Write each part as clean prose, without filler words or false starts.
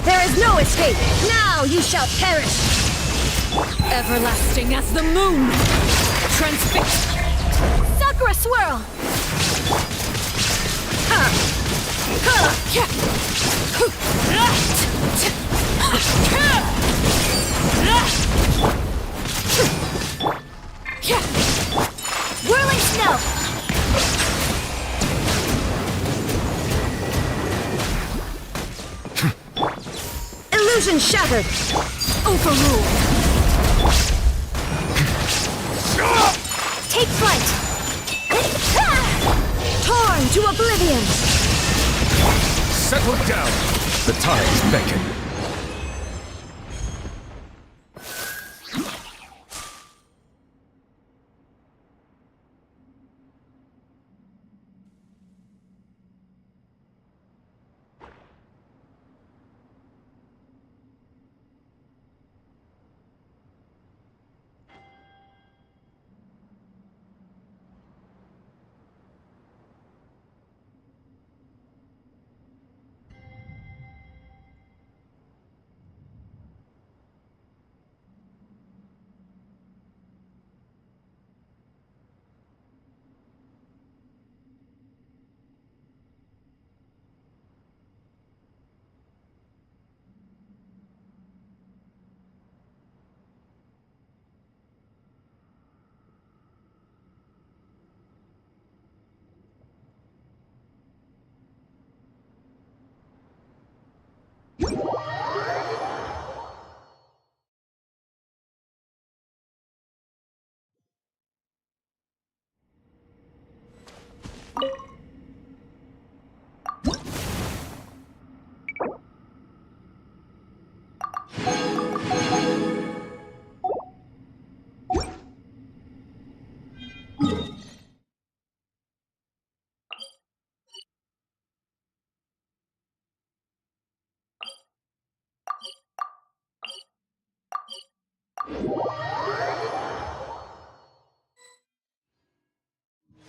There is no escape! Now you shall perish! Everlasting as the moon! Transfixed! Sakura swirl! Whirling snow! Illusion shattered! Overruled! Take flight! Torn to oblivion! Settle down! The tides beckon.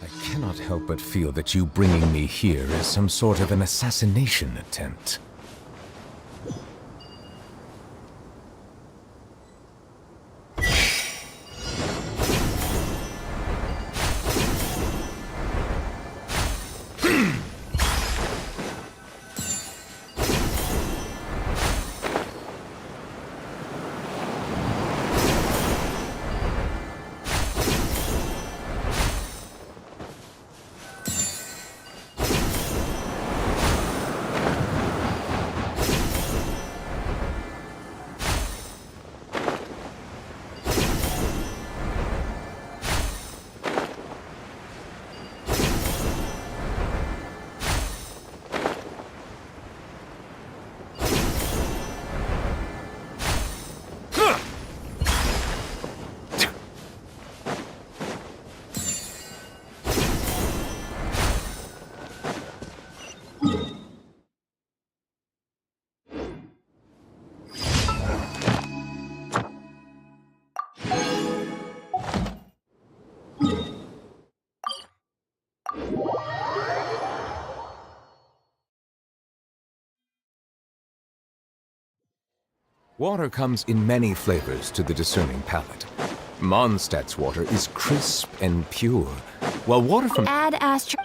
I cannot help but feel that you bringing me here is some sort of an assassination attempt. Water comes in many flavors to the discerning palate. Mondstadt's water is crisp and pure, While water from... Add astro.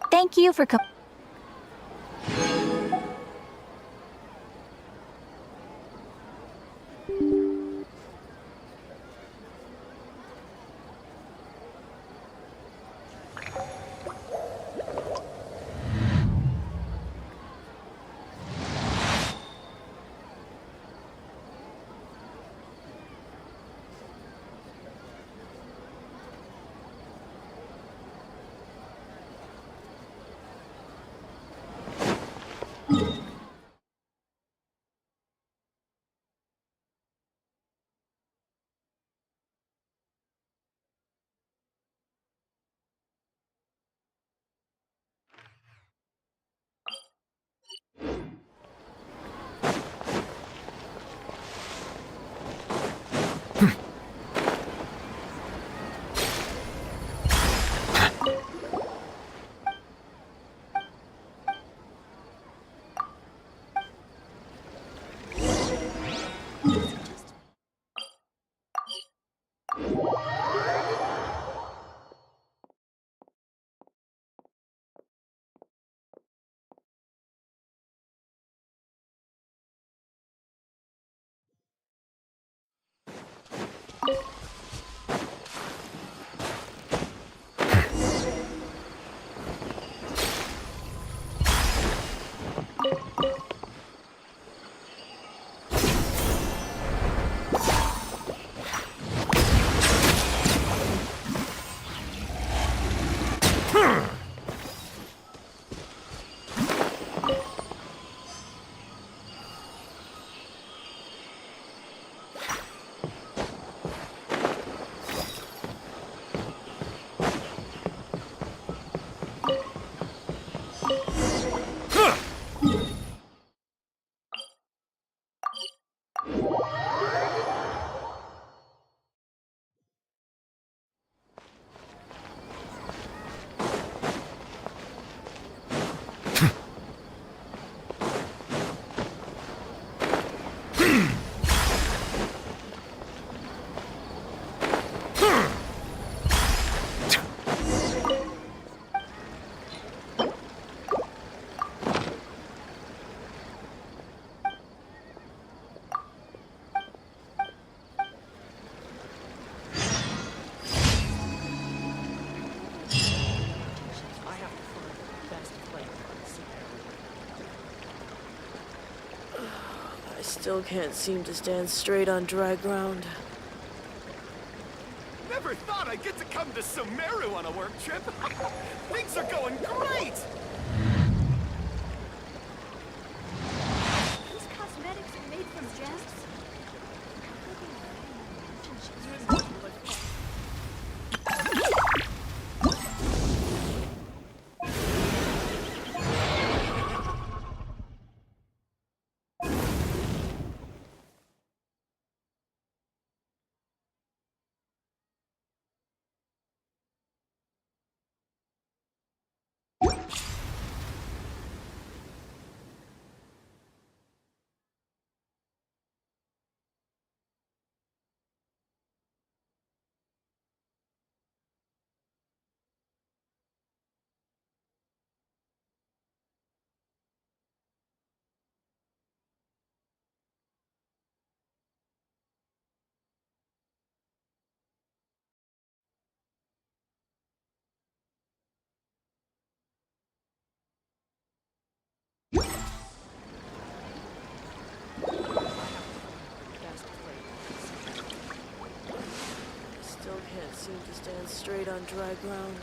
Thank you for I still can't seem to stand straight on dry ground. Never thought I'd get to come to Sumeru on a work trip. Things are going great! These cosmetics are made from gems. Still can't seem to stand straight on dry ground.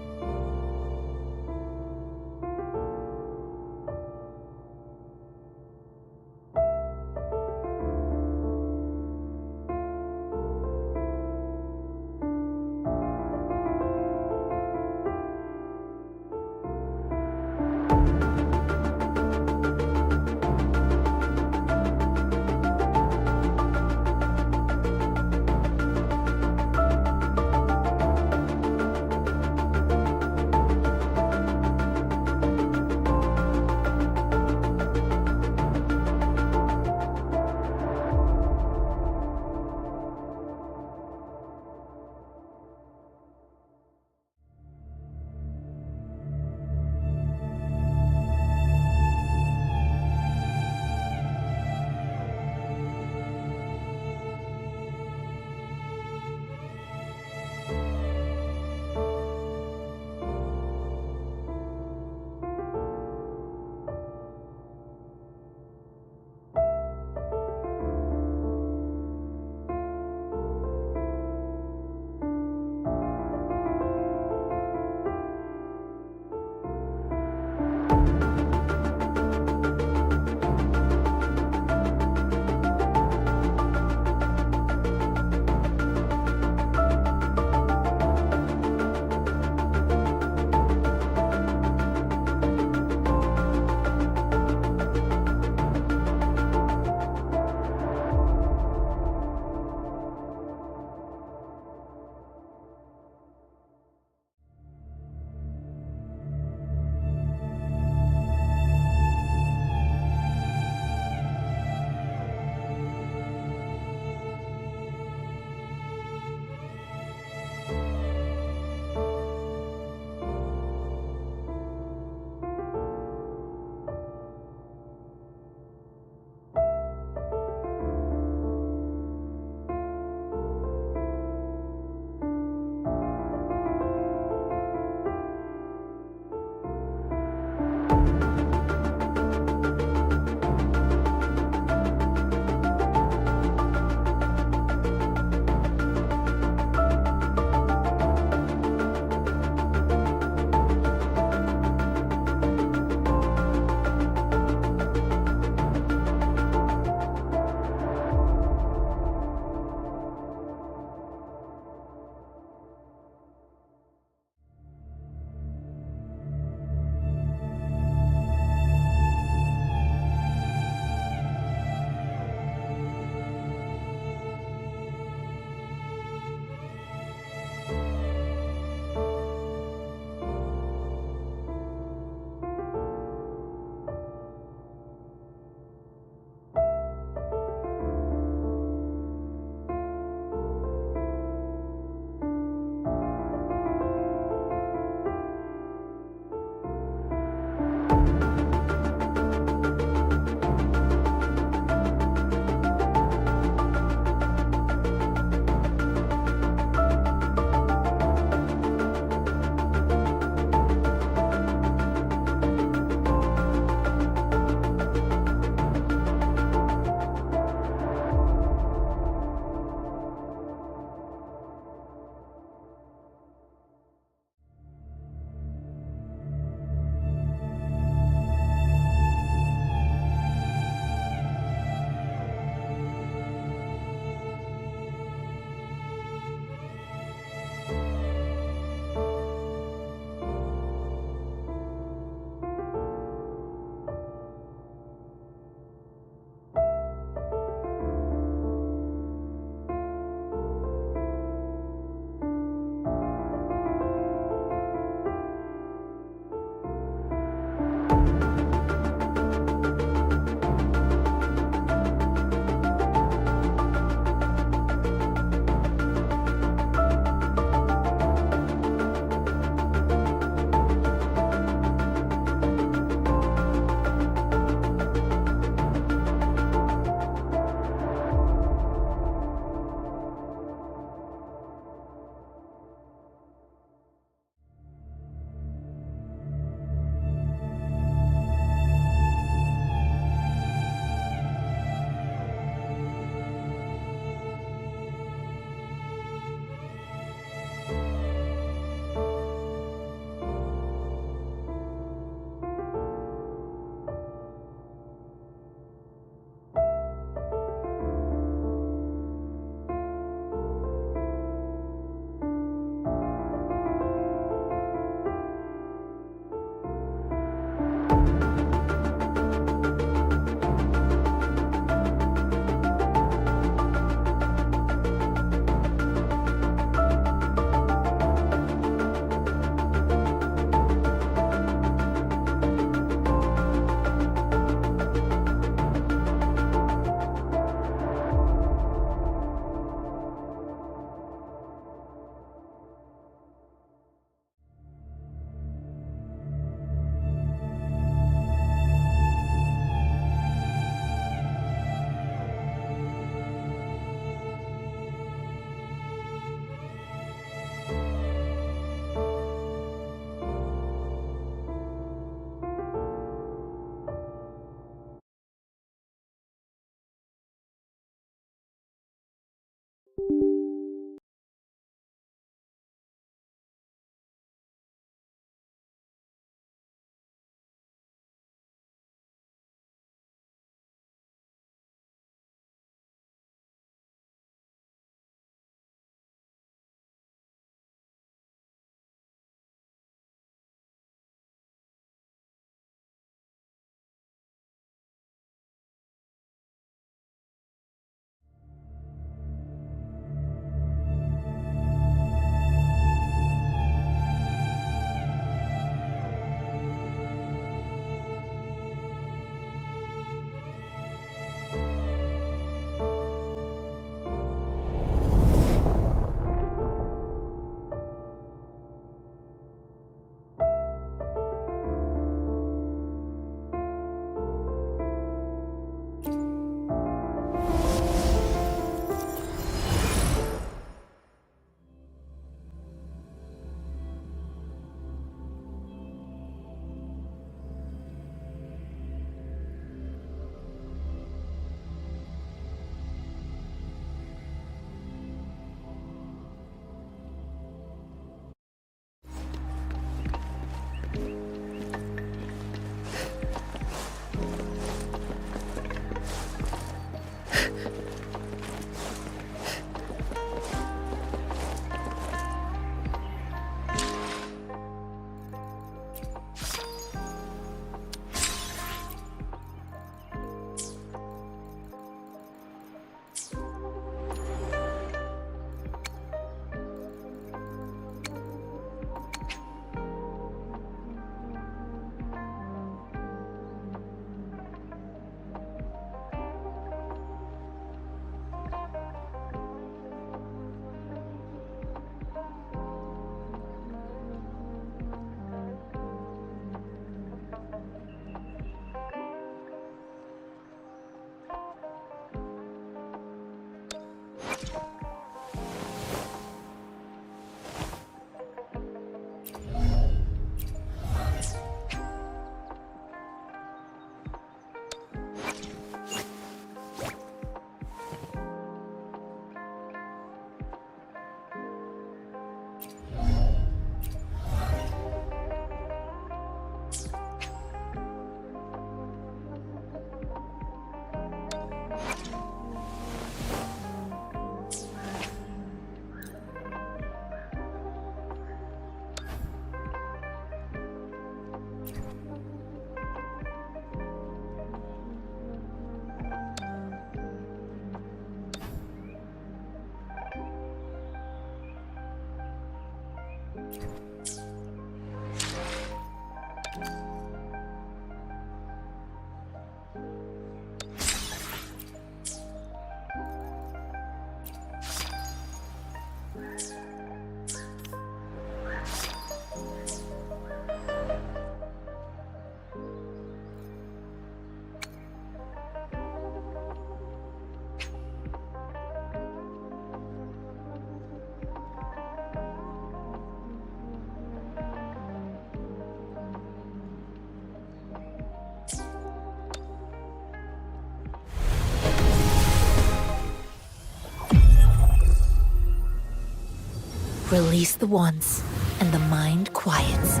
Release the wands, and the mind quiets.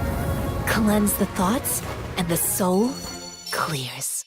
Cleanse the thoughts, and the soul clears.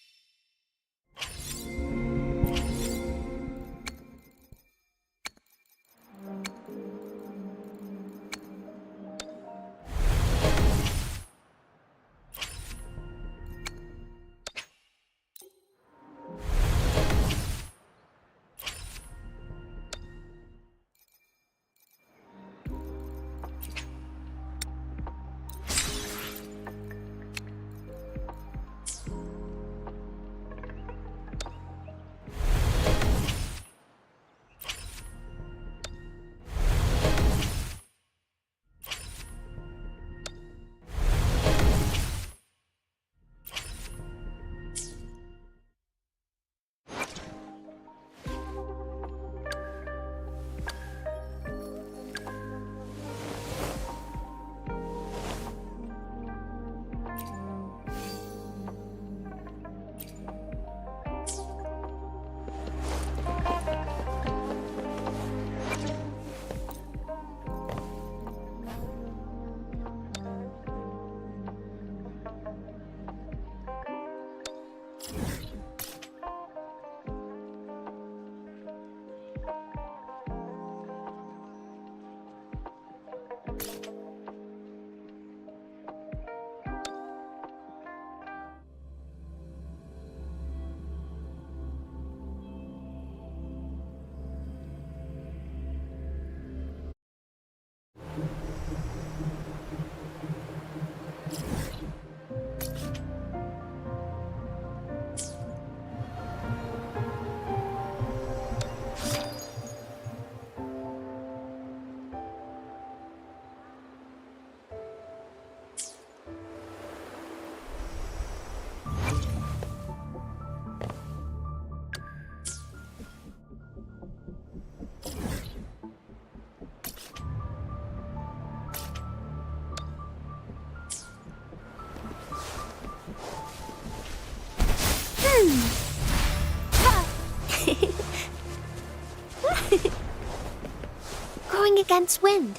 Going against wind.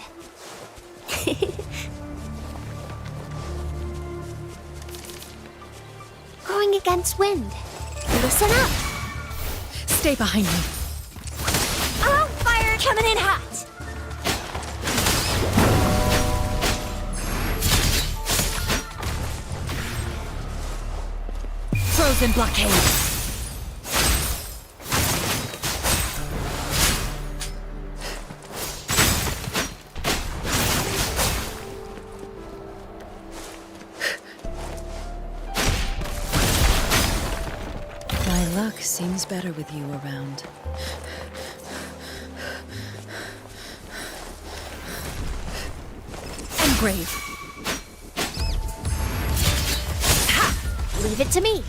Going against wind. Listen up. Stay behind me. I'm on fire coming in hot. Frozen blockade. My luck seems better with you around. And brave. Leave it to me.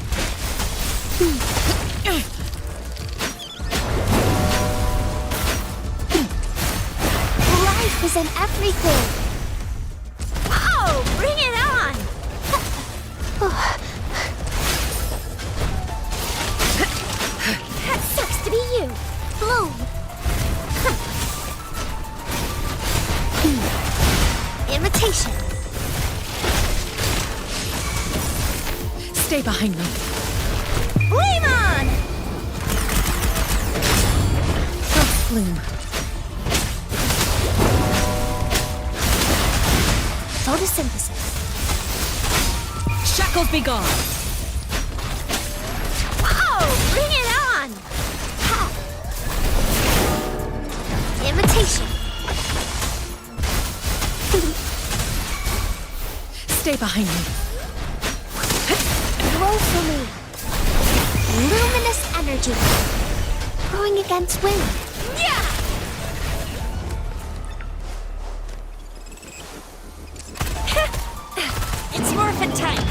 Life is in everything. Oh, bring it on! That sucks to be you. Bloom. Imitation. Stay behind me. Flame on! Frost bloom. Photosynthesis. Shackles be gone. Oh, bring it on! Ha. Imitation. Stay behind me. Roll for me. Luminous energy. Going against wind. Yeah! It's morphin' time.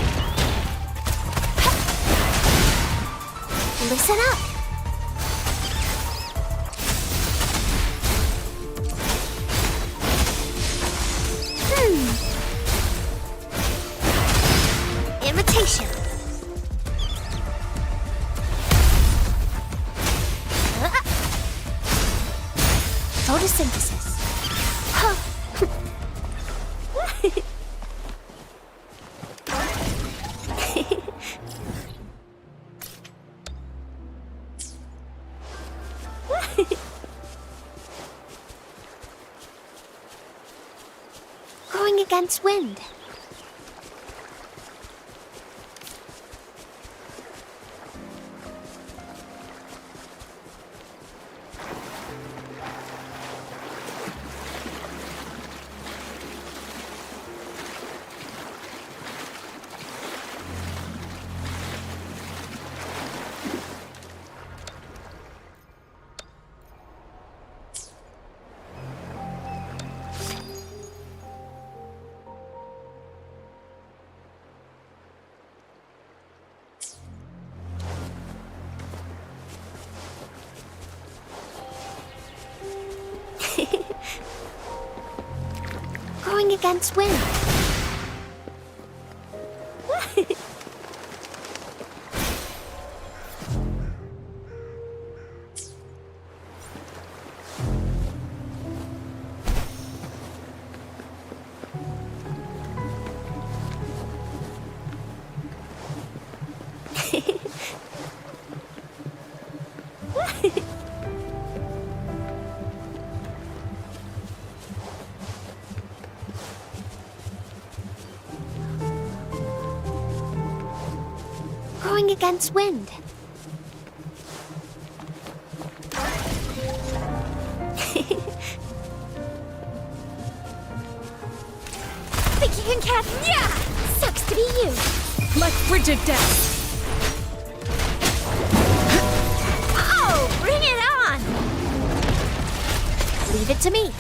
Listen up. Imitation. Photosynthesis. Huh. Going against wind. Going against wind. Going against wind. Think you can catch? Yeah! Sucks to be you. Like frigid death. Oh, bring it on! Leave it to me.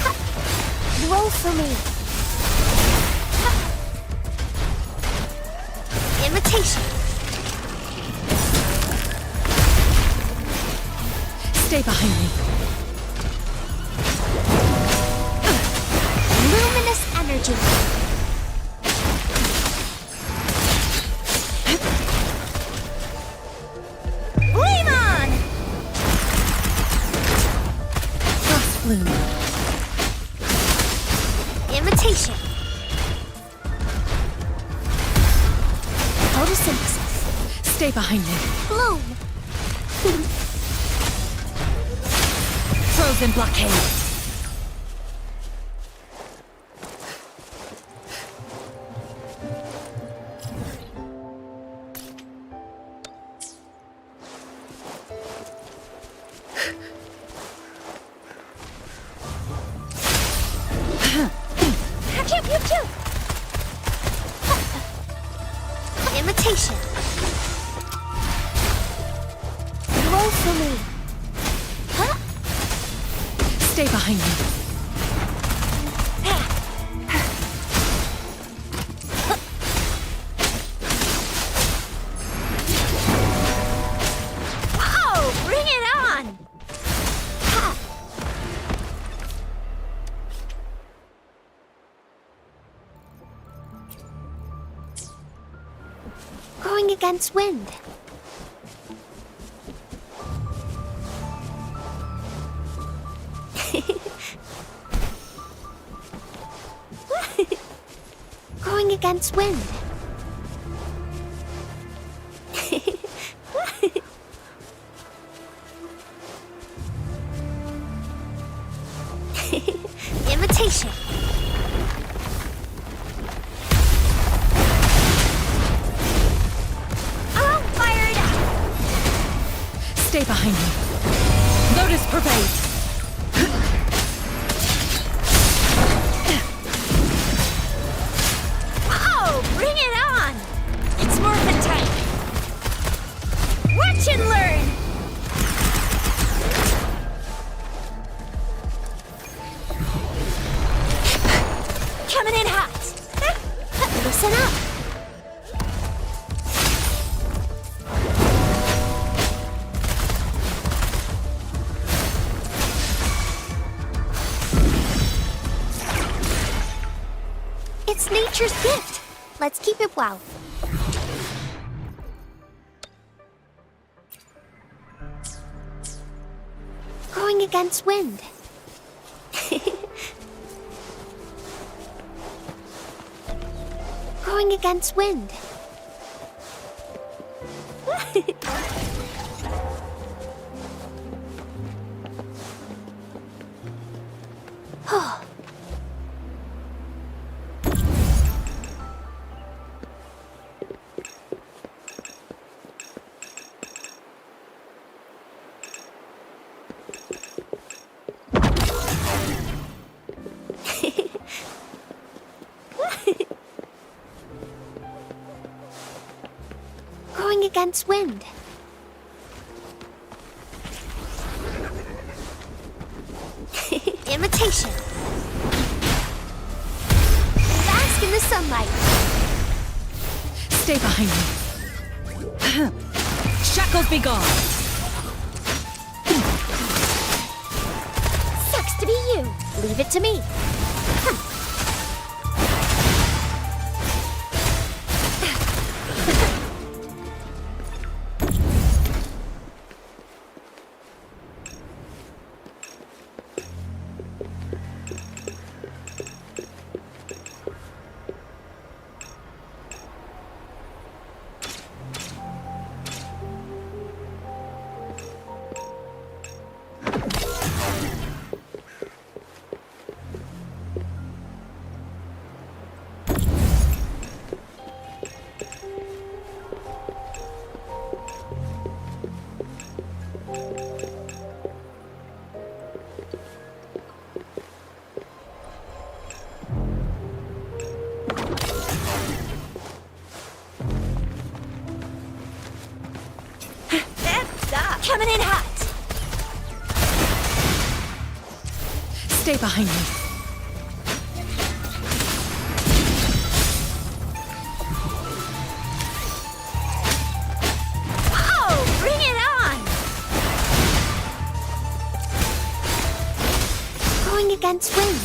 Ha. Roll for me. Imitation. Stay behind me. Luminous energy. Flame on! Frost bloom. Imitation. Photosynthesis. Stay behind me. Bloom. Frozen blockade. Pew, pew, pew. Imitation. Roll for me. Huh? Stay behind me. Oh, bring it on! Ha. Going against wind. Going against wind. Imitation. I'll fire it up. Stay behind me. Lotus pervade. Coming in hot! Listen up! It's nature's gift. Let's keep it well. Going against wind. Going against wind. Oh. Going against wind. Imitation. Bask in the sunlight. Stay behind me. Shackles be gone. Sucks to be you. Leave it to me. Coming in hot. Stay behind me. Oh, bring it on. Going against wind.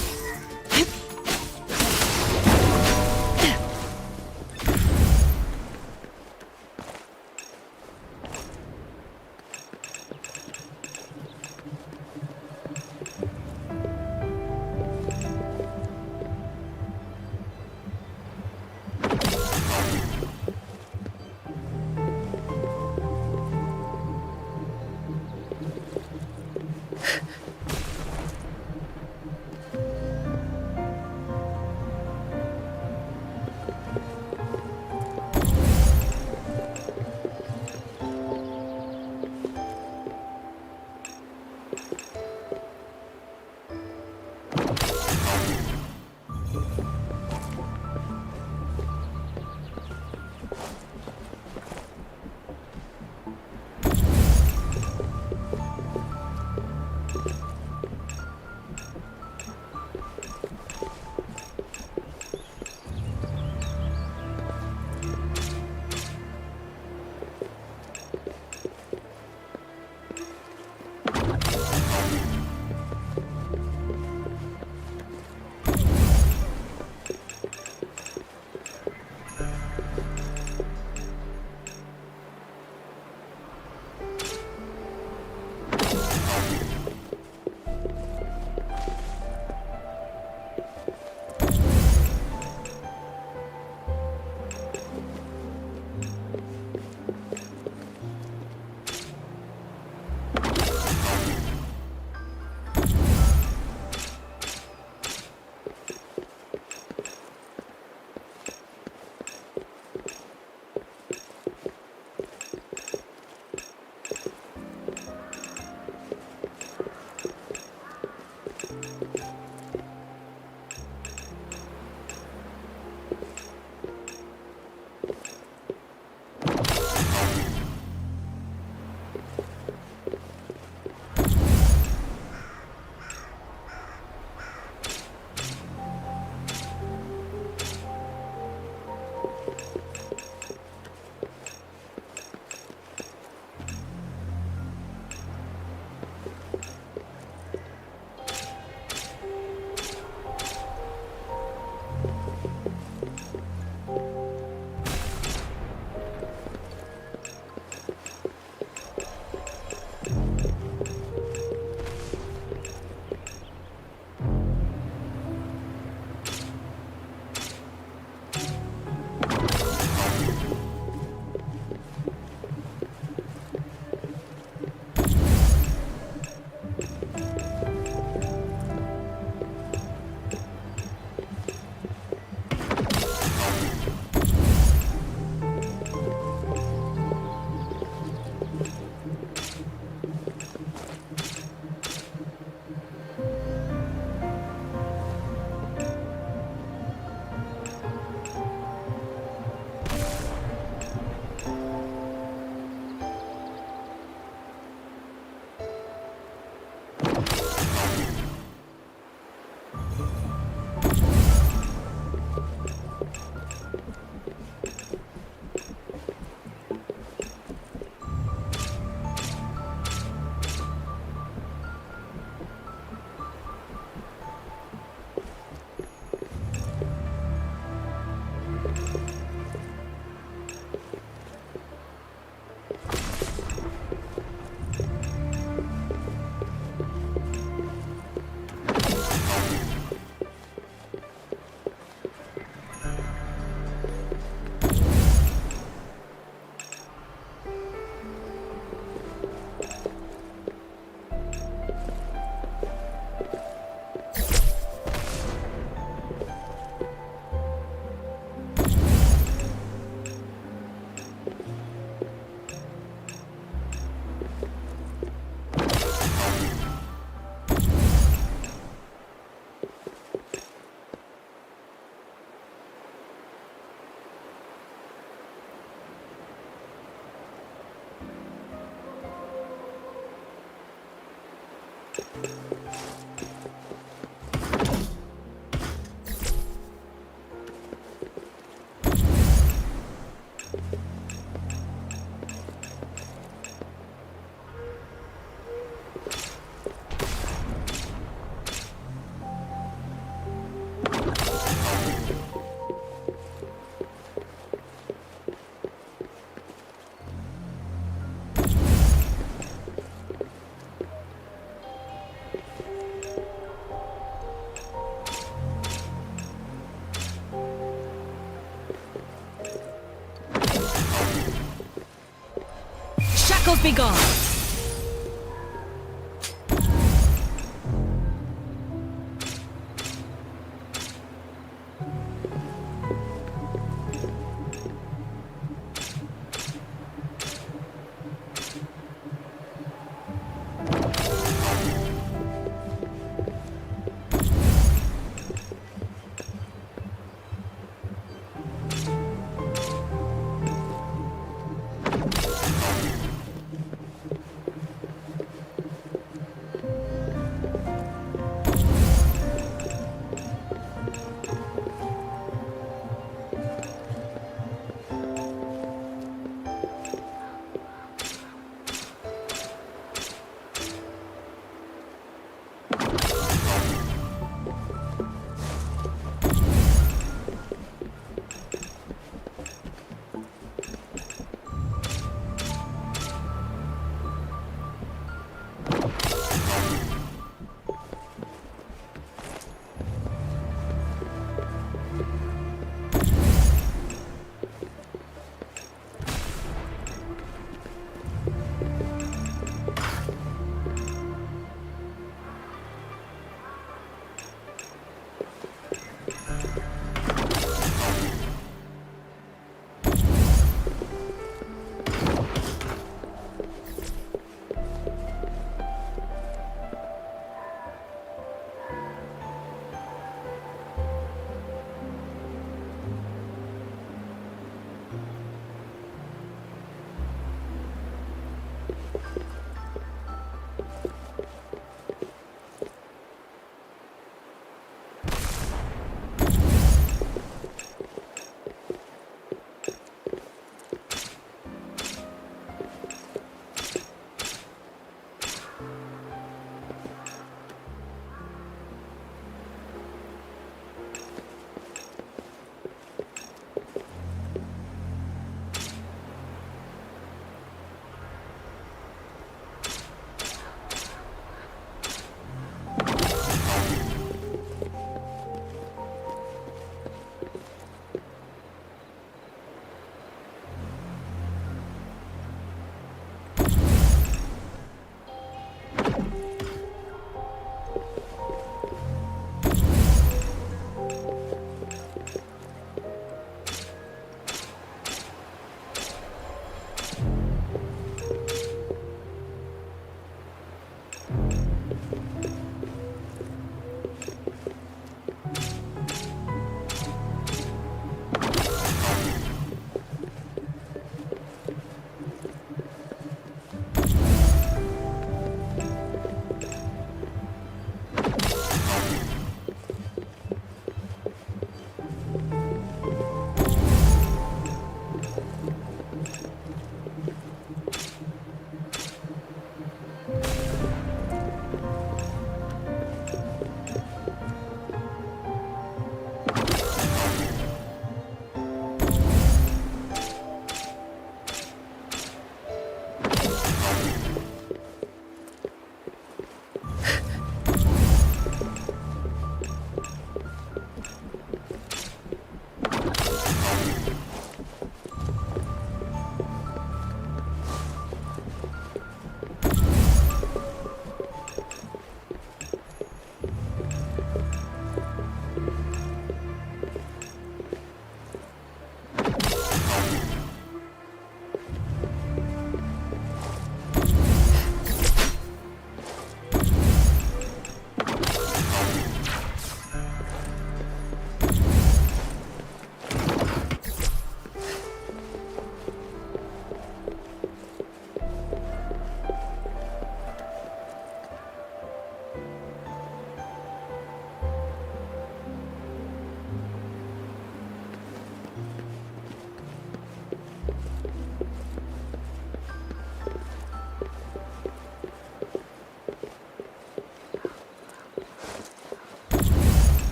Shackles be gone!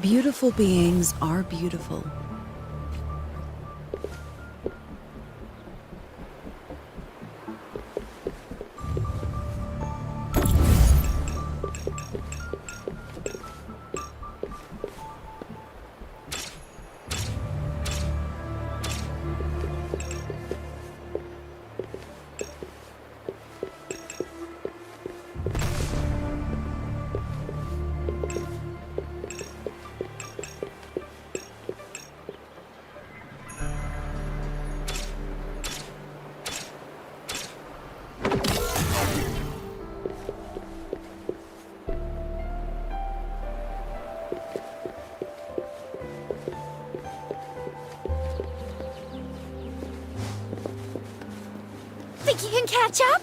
Beautiful beings are beautiful. Think you can catch up?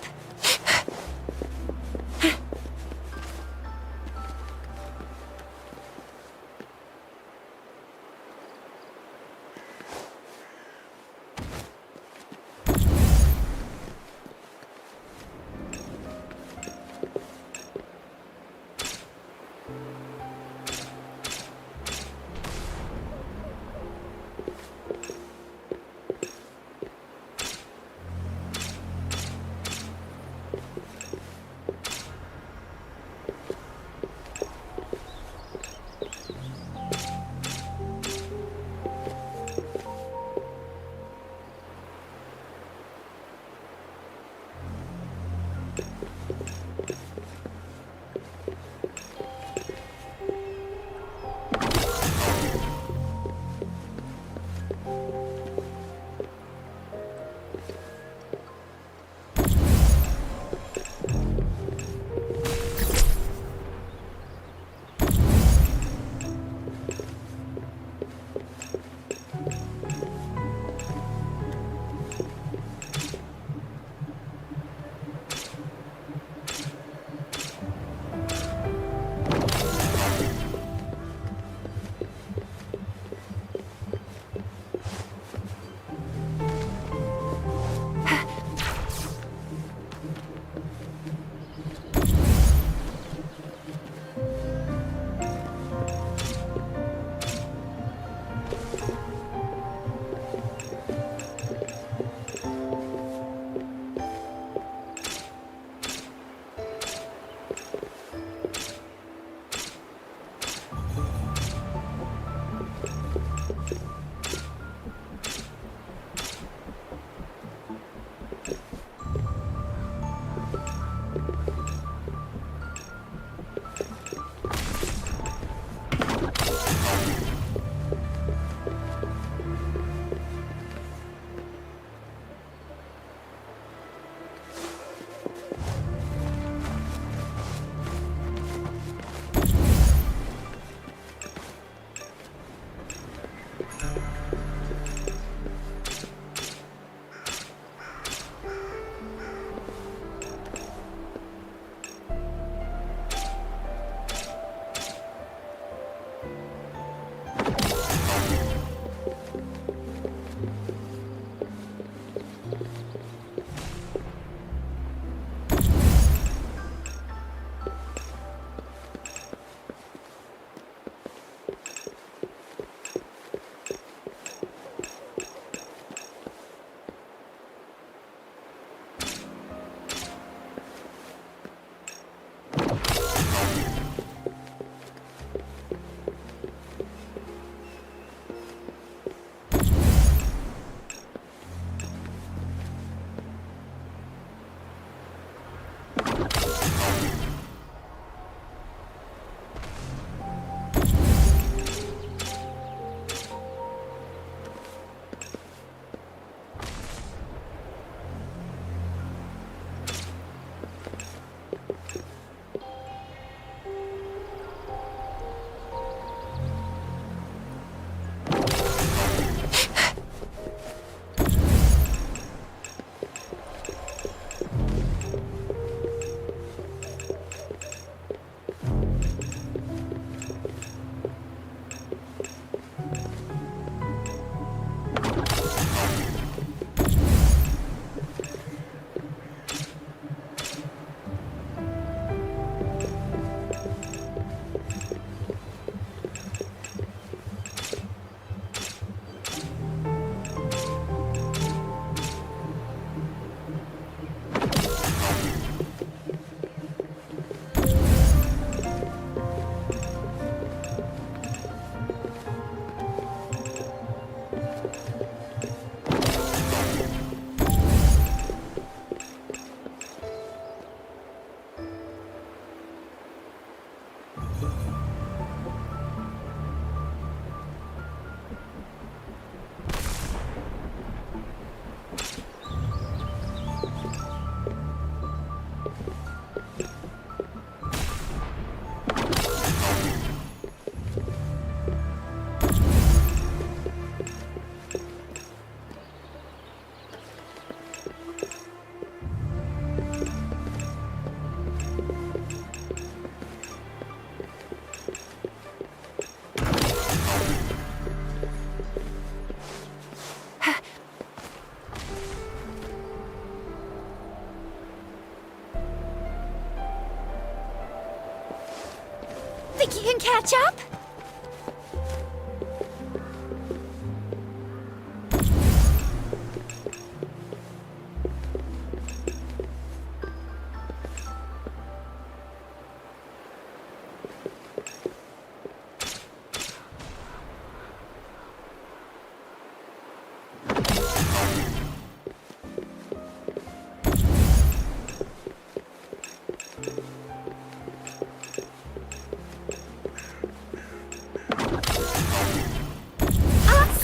Think you can catch up?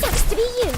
Sucks to be you.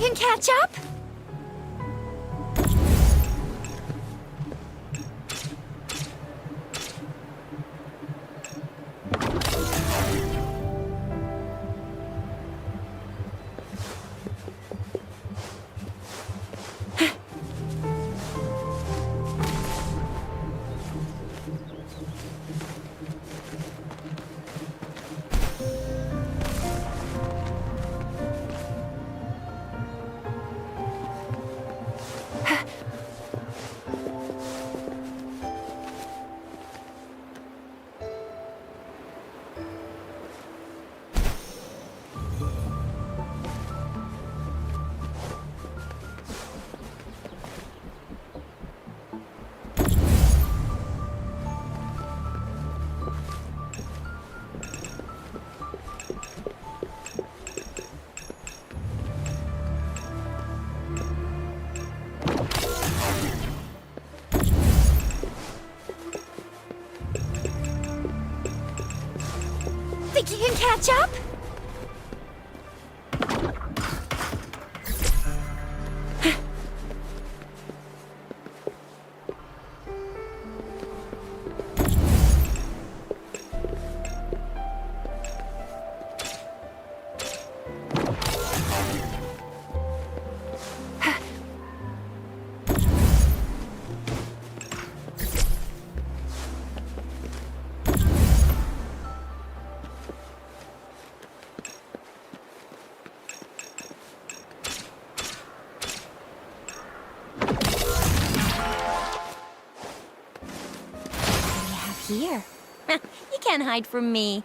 you can catch up? Think you can catch up? Here. You can't hide from me.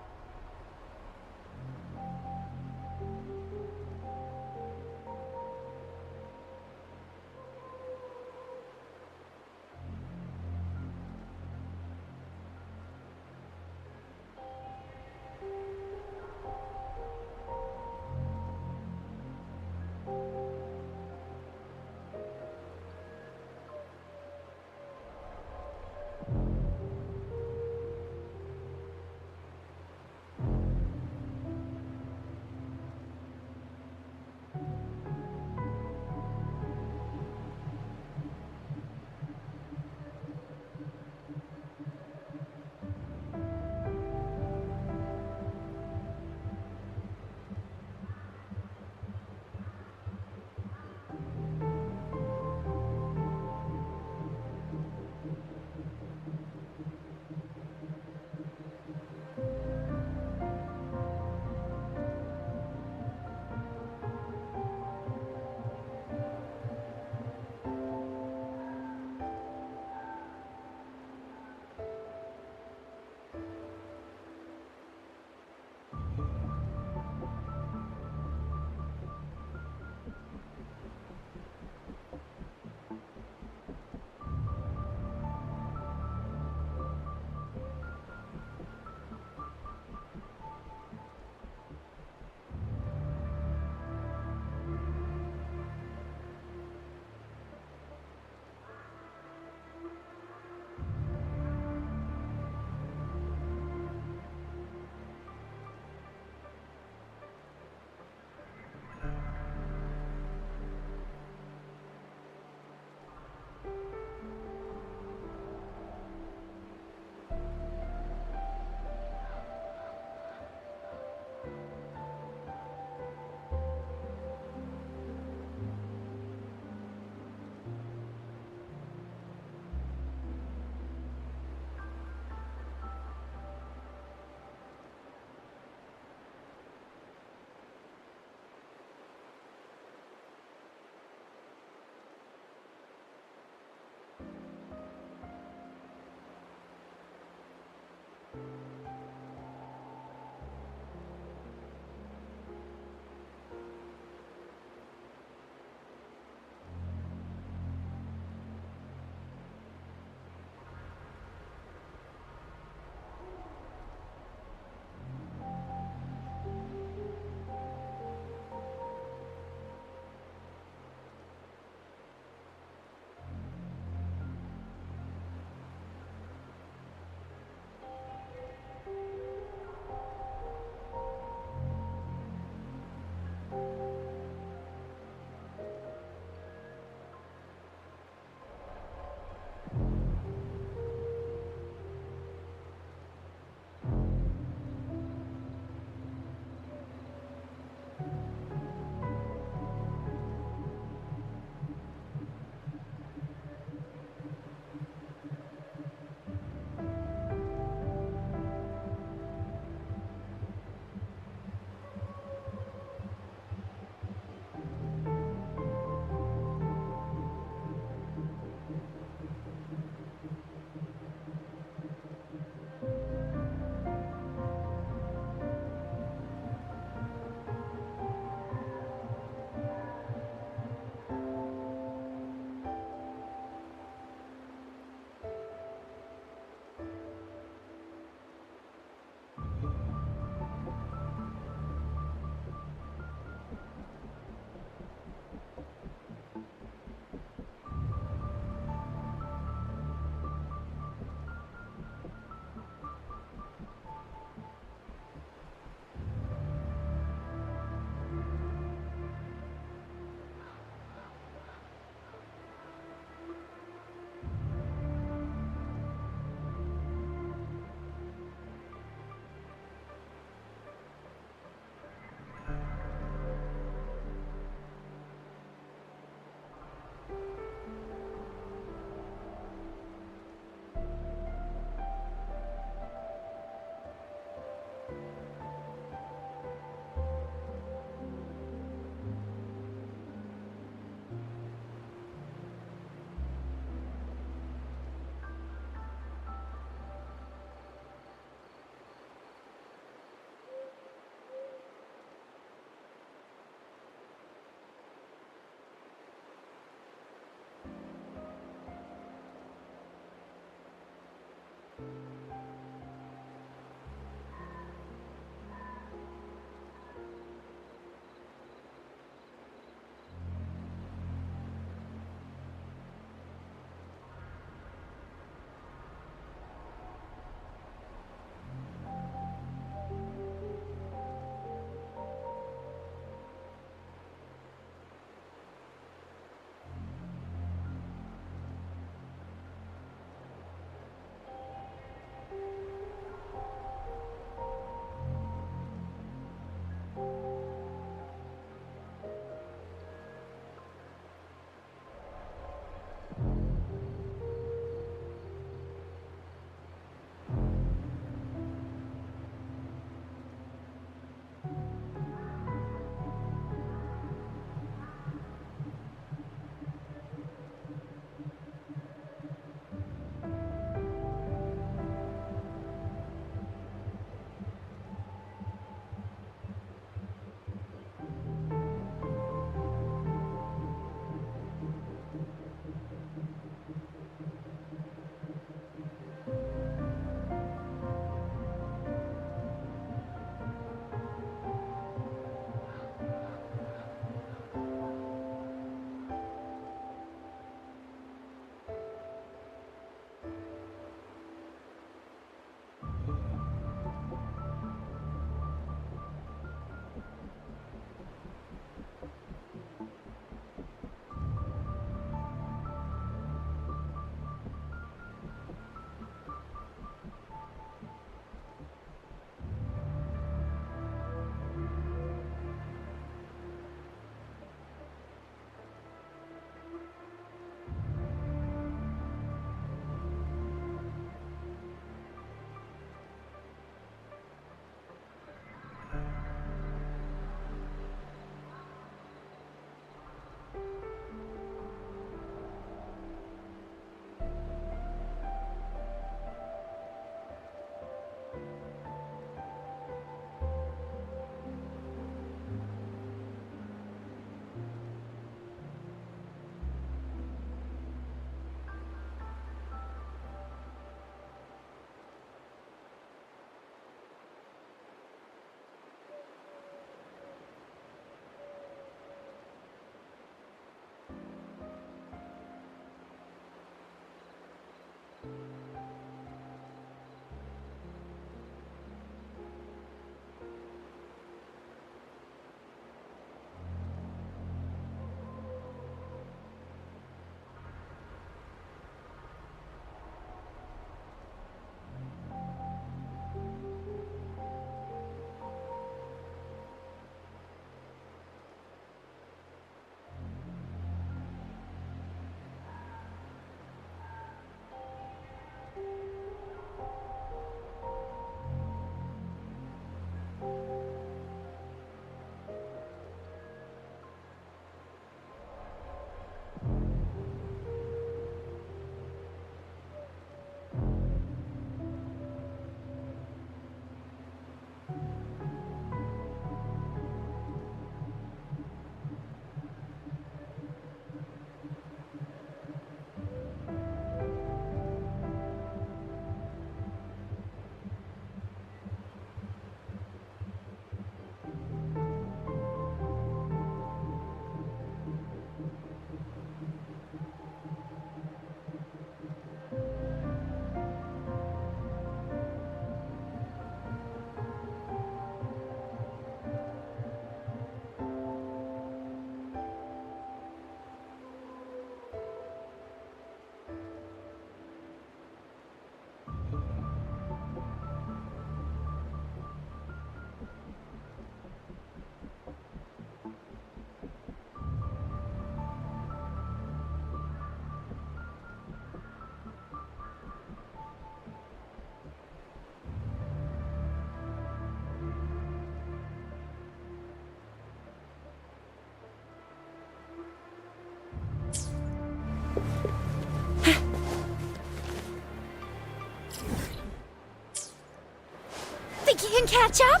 Think you can catch up?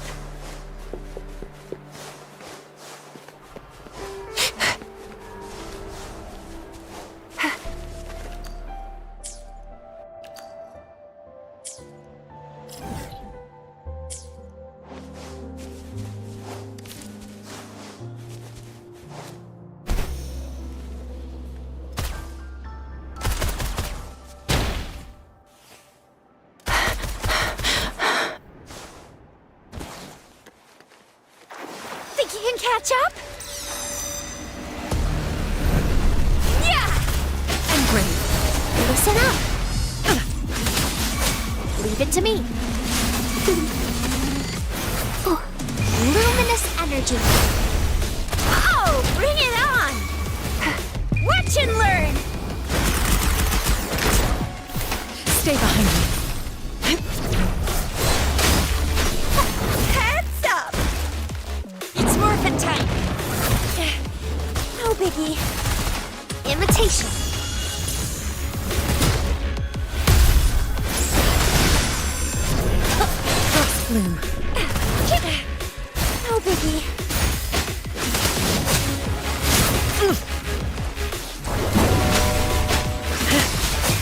Think you can catch up? Yeah! I'm brave. Listen up. Leave it to me. Oh, luminous energy. Oh, bring it on! Watch and learn! Stay behind me. Heads up! It's morphin' time. No biggie. Imitation. Frost bloom. No biggie.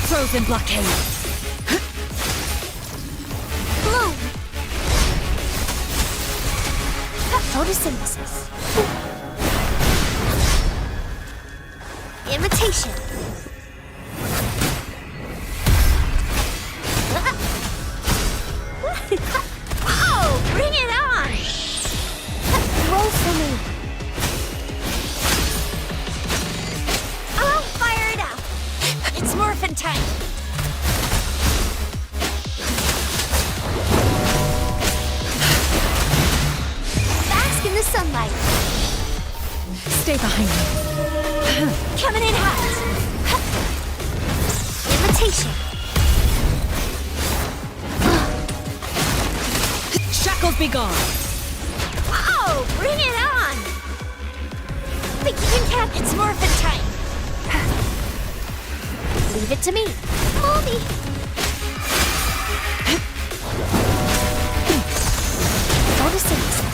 Frozen blockade. Bloom. Photosynthesis. Imitation. Oh, bring it on! Roll for me. I'll fire it up. It's morphin' time. Bask in the sunlight. Stay behind me. Coming in hot. Imitation. Shackles be gone. Oh, bring it on! Think you can catch? It's morphin' time. Leave it to me. Moldy. Photosynthesis.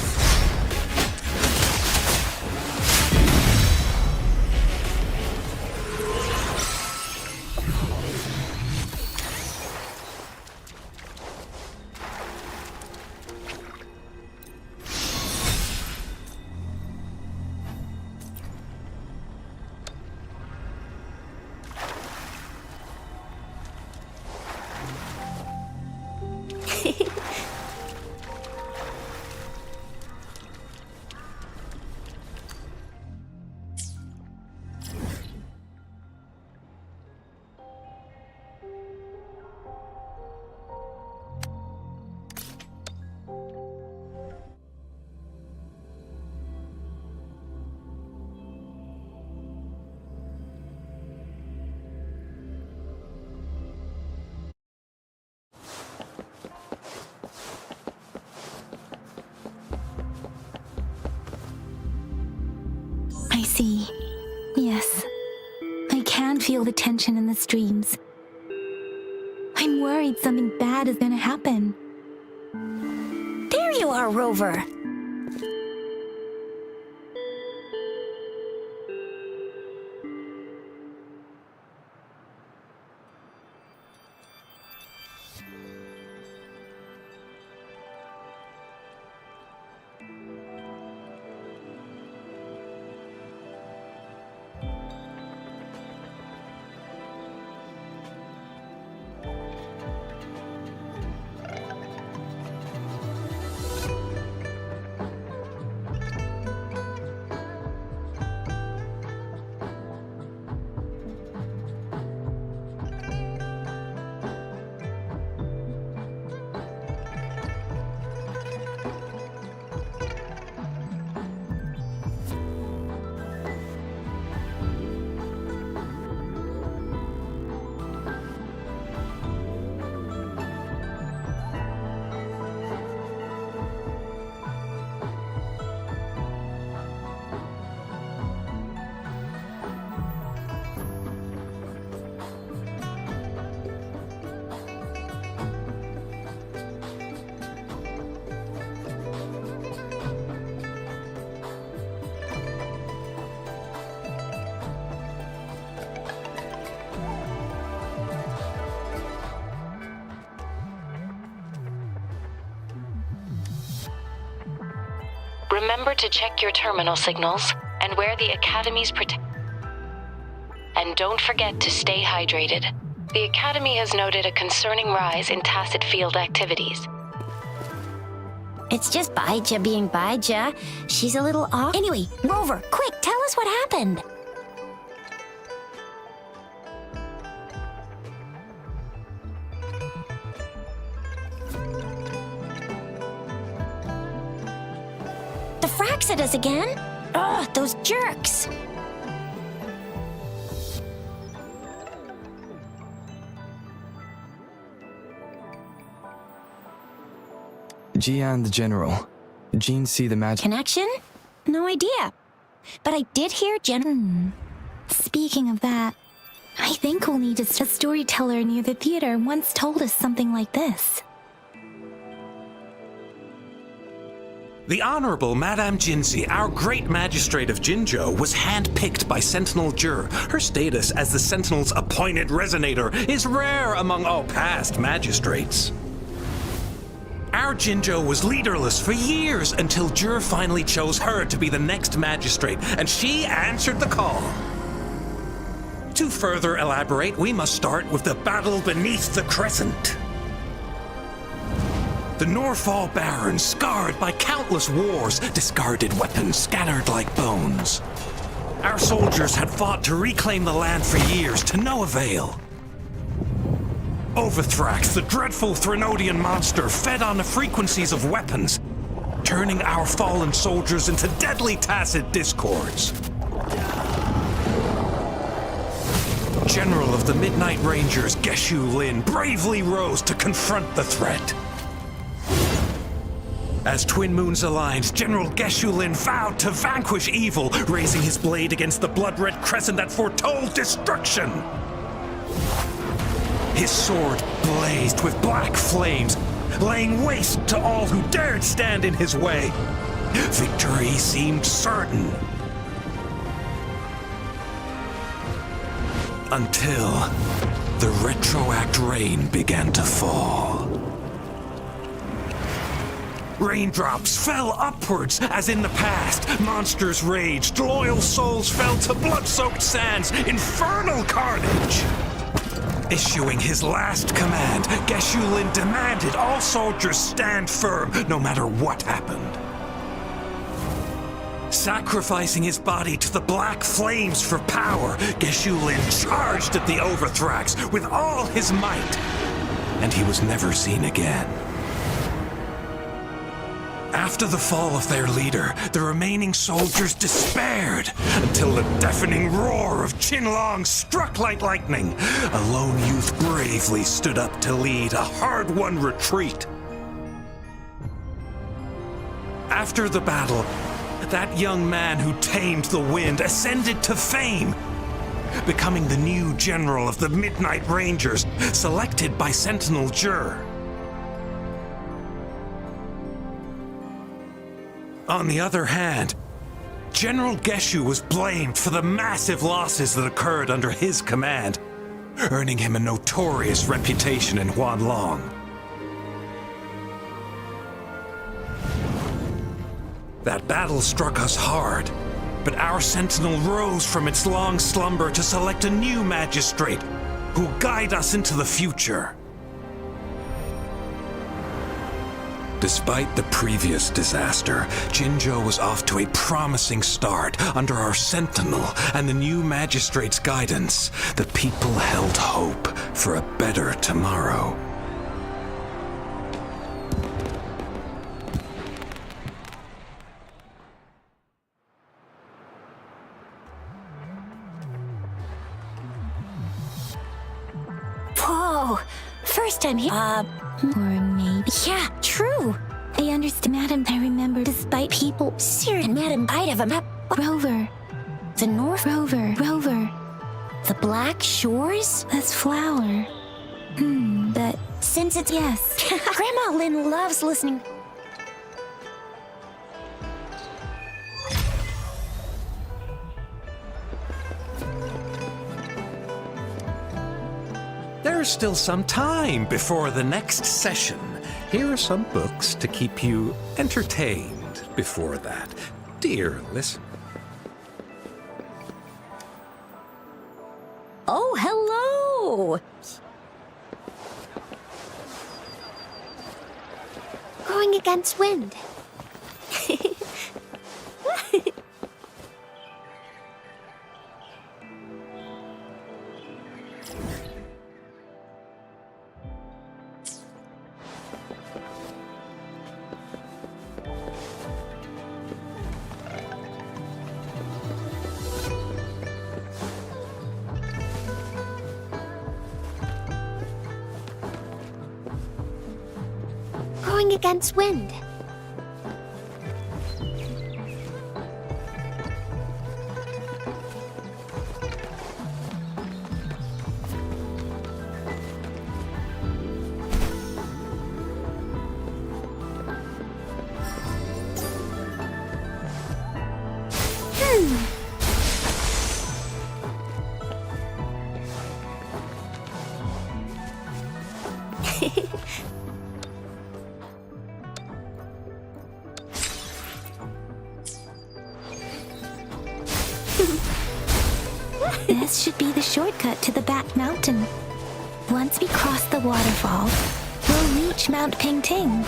I see. Yes. I can feel the tension in the streams. I'm worried something bad is gonna happen. There you are, Rover. Remember to check your terminal signals and wear the Academy's And don't forget to stay hydrated. The Academy has noted a concerning rise in tacit field activities. It's just Baija being Baija. She's a little off. Anyway, Rover, quick, tell us what happened. The Frax at us again? Ugh, those jerks. Jian the General. Jean see the magic. Connection? No idea. But I did hear Speaking of that, I think we'll need a storyteller near the theater once told us something like this. The Honorable Madame Jinzi, our great magistrate of Jinzhou, was handpicked by Sentinel Jur. Her status as the Sentinel's appointed resonator is rare among all past magistrates. Our Jinzhou was leaderless for years until Jur finally chose her to be the next magistrate, and she answered the call. To further elaborate, we must start with the battle beneath the Crescent. The Norfall Barons, scarred by countless wars, discarded weapons scattered like bones. Our soldiers had fought to reclaim the land for years, to no avail. Overthrax, the dreadful Threnodian monster, fed on the frequencies of weapons, turning our fallen soldiers into deadly tacit discords. General of the Midnight Rangers, Geshu Lin, bravely rose to confront the threat. As Twin Moons aligned, General Geshu Lin vowed to vanquish evil, raising his blade against the blood-red crescent that foretold destruction. His sword blazed with black flames, laying waste to all who dared stand in his way. Victory seemed certain. Until the retroact rain began to fall. Raindrops fell upwards as in the past. Monsters raged, loyal souls fell to blood-soaked sands, infernal carnage. Issuing his last command, Geshu Lin demanded all soldiers stand firm, no matter what happened. Sacrificing his body to the black flames for power, Geshu Lin charged at the Overthrax with all his might, and he was never seen again. After the fall of their leader, the remaining soldiers despaired until the deafening roar of Qinlong struck like lightning. A lone youth bravely stood up to lead a hard-won retreat. After the battle, that young man who tamed the wind ascended to fame, becoming the new general of the Midnight Rangers, selected by Sentinel Jur. On the other hand, General Geshu was blamed for the massive losses that occurred under his command, earning him a notorious reputation in Huanlong. That battle struck us hard, but our sentinel rose from its long slumber to select a new magistrate who'll guide us into the future. Despite the previous disaster, Jinzhou was off to a promising start under our sentinel and the new magistrate's guidance. The people held hope for a better tomorrow. Whoa! First time here. Or maybe... Yeah, true. I understand, Madam. I remember, despite people... Sir and Madam Bite of him. Rover. The North... Rover. The Black Shores? That's flower. But... Since it's... Yes. Grandma Lynn loves listening. There's still some time before the next session. Here are some books to keep you entertained. before that. Dear, listen. Oh, hello! Going against wind. Going against wind. This should be the shortcut to the back mountain. Once we cross the waterfall, we'll reach Mount Pingting.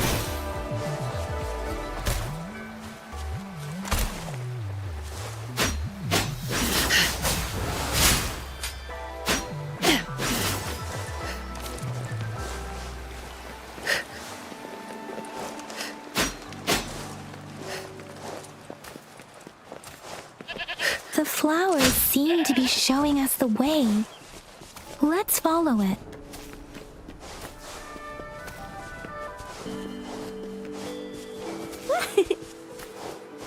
The flowers seem to be showing us the way. Let's follow it.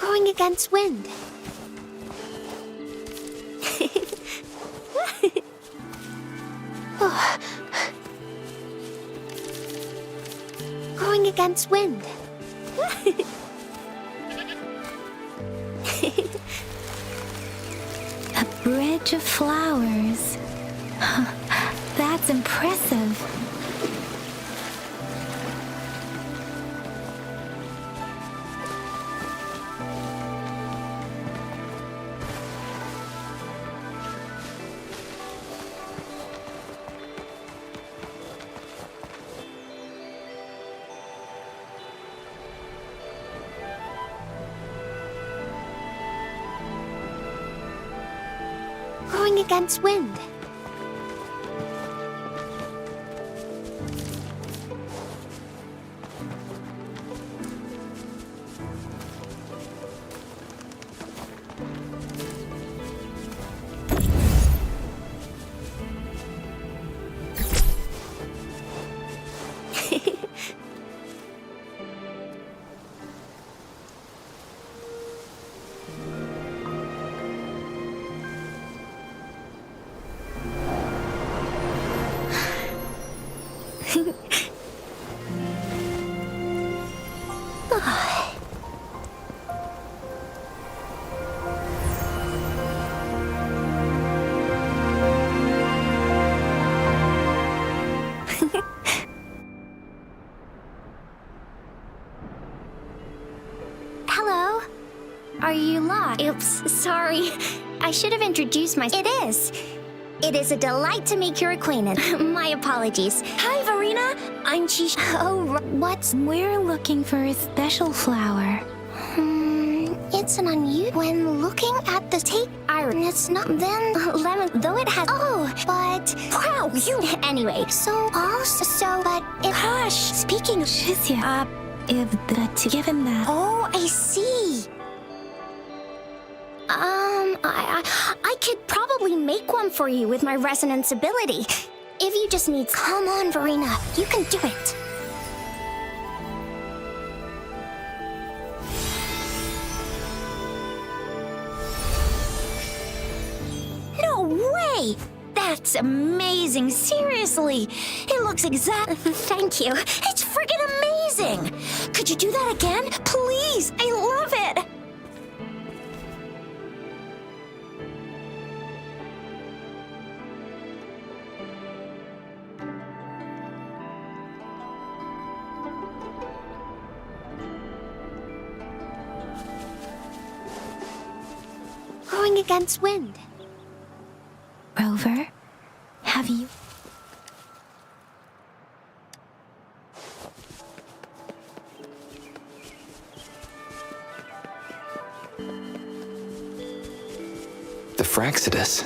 Going against wind. Going against wind. A bridge of flowers. That's impressive. Going against wind. Hello? Are you lost? Oops, sorry. I should have introduced myself. It is. It is a delight to make your acquaintance. My apologies. Hi, Verena. I'm Chish. Oh, what's... We're looking for a special flower. It's an unusual... When looking at the take iron, it's not then lemon, though it has... Oh, but... Wow, you... Anyway, so also... But if... Hush! Speaking of... Shizia, given that... Oh, I see. I could probably make one for you with my resonance ability. If you just need... Come on, Verena. You can do it. No way! That's amazing, seriously. It looks Thank you. It's friggin' amazing. Could you do that again? Please, I love it. going against wind. Rover, have you... The Fraxidus.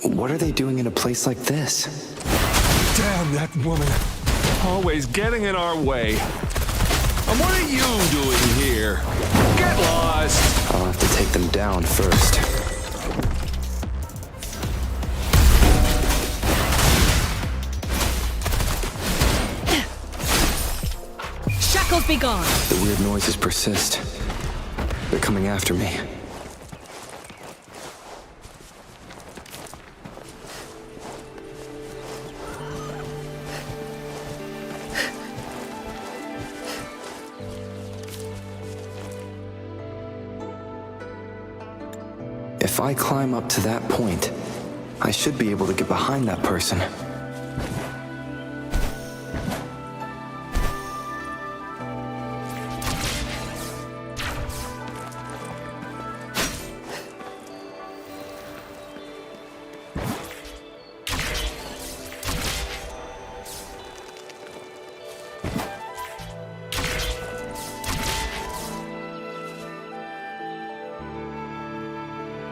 What are they doing in a place like this? Damn that woman. Always getting in our way. And what are you doing here? Get lost! I'll have to take them down first. Shackles be gone! The weird noises persist. They're coming after me. If I climb up to that point, I should be able to get behind that person.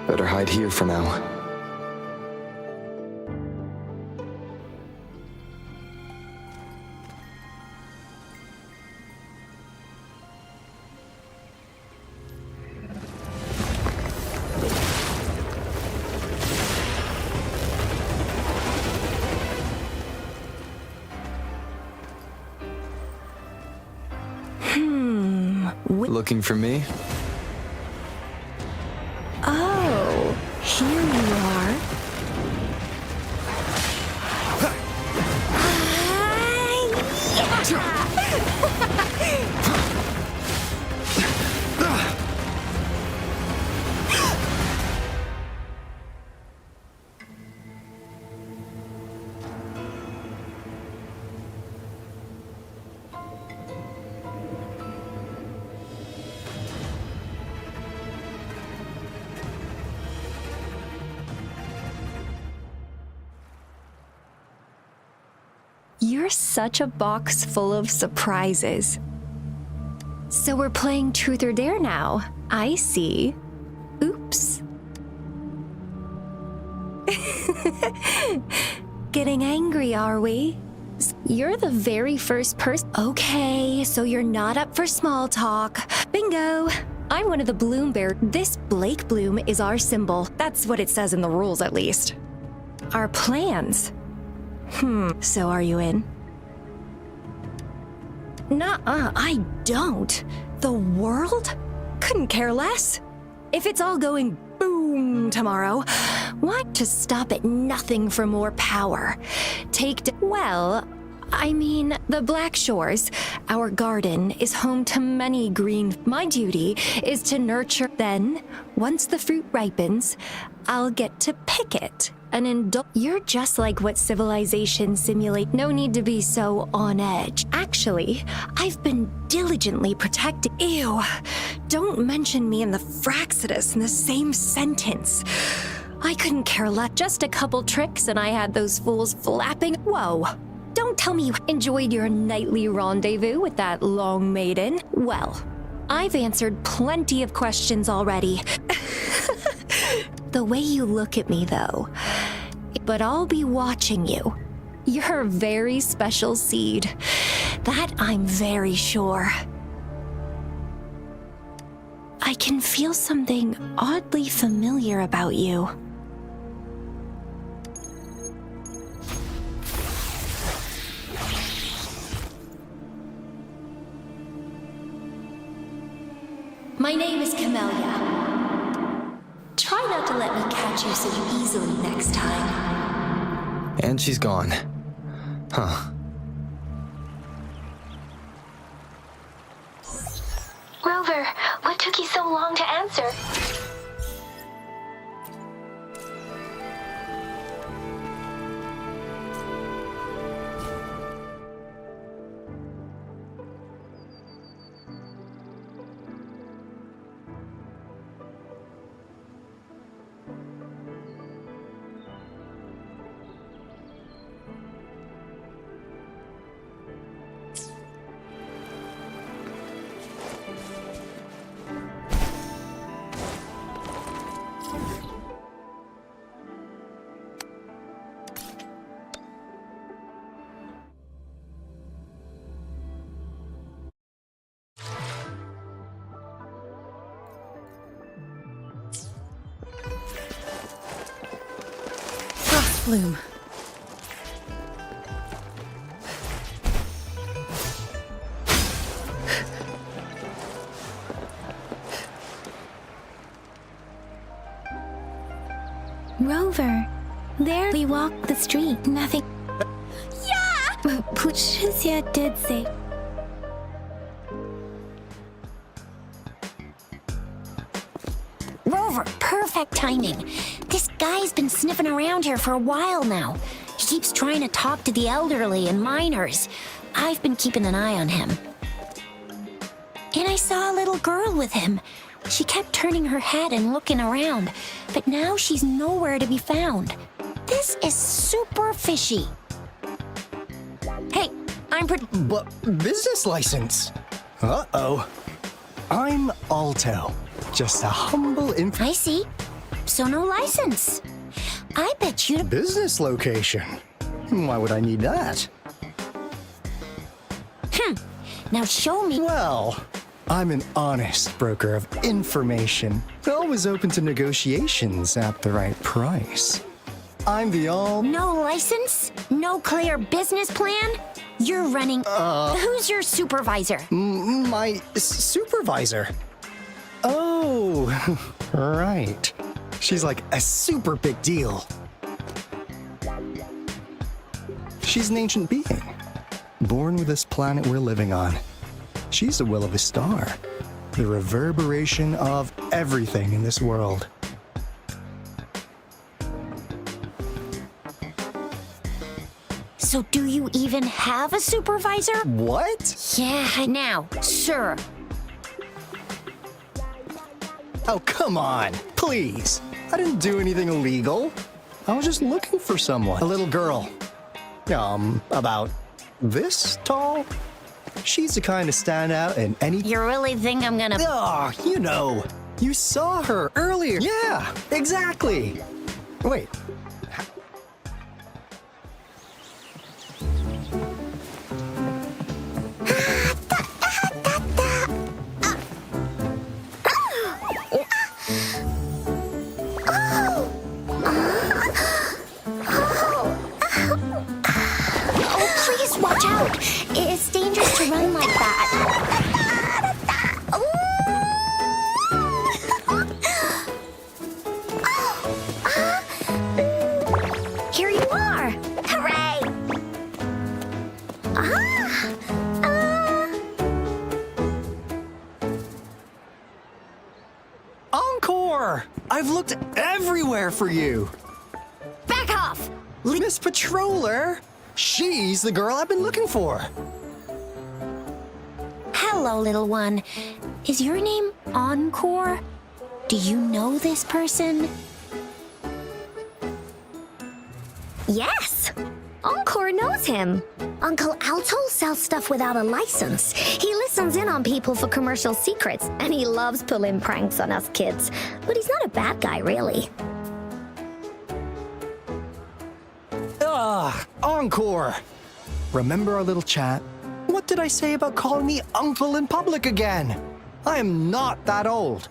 Better hide here for now. Looking for me? Oh, here you are. You're such a box full of surprises. So we're playing Truth or Dare now. I see. Oops. Getting angry, are we? You're the very first person. Okay, so you're not up for small talk. Bingo! I'm one of the Bloom Bear. This Blake Bloom is our symbol. That's what it says in the rules, at least. Our plans. So are you in? Nuh-uh, I don't. The world? Couldn't care less. If it's all going boom tomorrow, why to stop at nothing for more power? Well, I mean, the Black Shores, our garden, is home to many green. My duty is to nurture. Then, once the fruit ripens, I'll get to pick it and indulge. You're just like what civilization simulate. No need to be so on edge. Actually, I've been diligently protecting. Ew, don't mention me and the Fraxidus in the same sentence. I couldn't care less. Just a couple tricks and I had those fools flapping. Whoa. Don't tell me you enjoyed your nightly rendezvous with that long maiden. Well, I've answered plenty of questions already. The way you look at me, though. But I'll be watching you. You're a very special seed. That I'm very sure. I can feel something oddly familiar about you. My name is Camellia. Try not to let me catch you so easily next time. And she's gone. Huh. Rover, what took you so long to answer? Bloom. Rover, there we walk the street. Nothing. Yeah! Patricia did say. Rover, perfect timing. This guy's been sniffing around here for a while now. He keeps trying to talk to the elderly and minors. I've been keeping an eye on him. And I saw a little girl with him. She kept turning her head and looking around, but now she's nowhere to be found. This is super fishy. Hey, I'm pretty... But business license? Uh-oh. I'm Alto. Just a humble I see. So no license. I bet you... Business location? Why would I need that? Now show me... Well, I'm an honest broker of information. Always open to negotiations at the right price. I'm the all... No license? No clear business plan? You're running... Who's your supervisor? My supervisor? Oh, right. She's like a super big deal. She's an ancient being, born with this planet we're living on. She's the will of a star, the reverberation of everything in this world. So do you even have a supervisor? What? Yeah, now, sure. Oh, come on, please. I didn't do anything illegal. I was just looking for someone. A little girl. About this tall? She's the kind to stand out in any... You really think I'm gonna... Oh, you know. You saw her earlier. Yeah, exactly. Wait. Watch out! It's dangerous to run like that. Here you are! Hooray! Encore! I've looked everywhere for you. Back off! Miss Patroller! She's the girl I've been looking for. Hello, little one. Is your name Encore? Do you know this person? Yes! Encore knows him. Uncle Alto sells stuff without a license. He listens in on people for commercial secrets, and he loves pulling pranks on us kids. But he's not a bad guy, really. Encore! Remember our little chat? What did I say about calling me uncle in public again? I am not that old.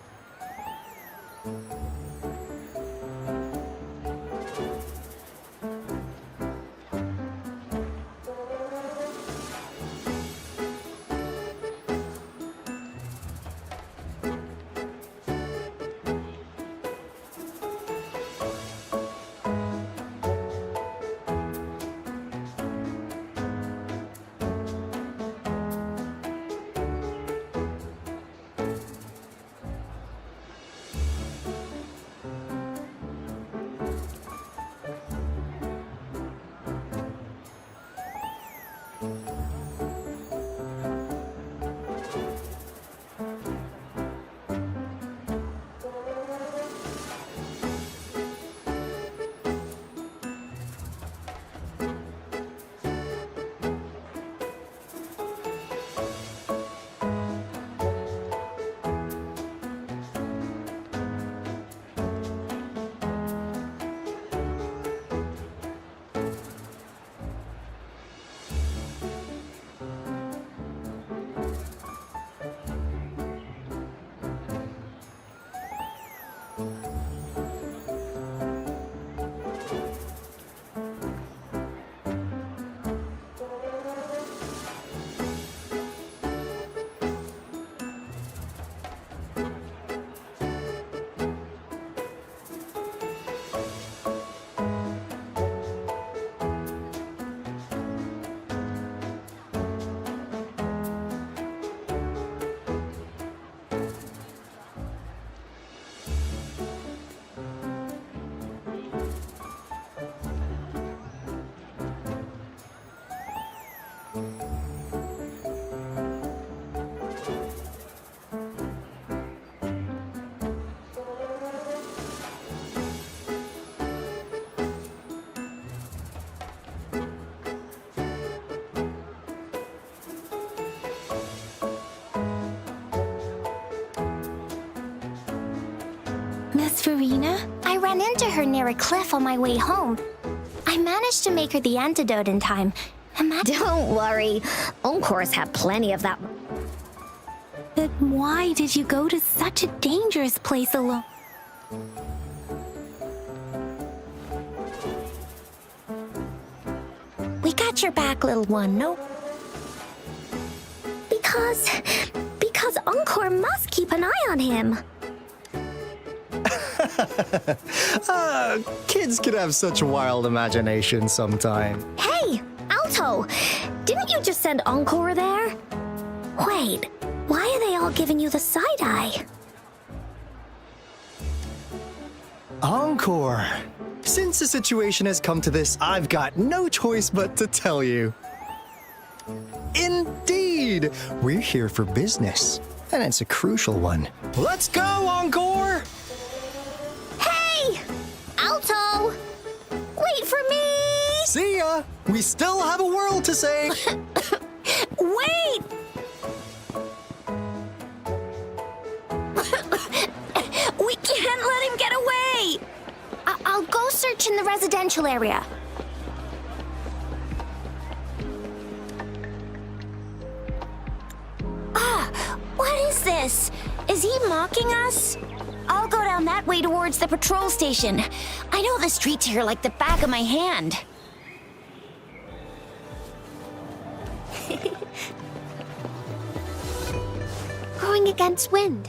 Princess Farina? I ran into her near a cliff on my way home. I managed to make her the antidote in time. Don't worry. Encore's had plenty of that. But why did you go to such a dangerous place alone? We got your back, little one, no? Because Encore must keep an eye on him. Kids can have such wild imagination sometimes. Hey, Alto! Didn't you just send Encore there? Wait, why are they all giving you the side eye? Encore! Since the situation has come to this, I've got no choice but to tell you. Indeed! We're here for business, and it's a crucial one. Let's go, Encore! Hey! Alto! Wait for me! See ya! We still have a world to save! Wait! We can't let him get away! I'll go search in the residential area. What is this? Is he mocking us? I'll go down that way towards the patrol station. I know the streets here like the back of my hand. Going against wind.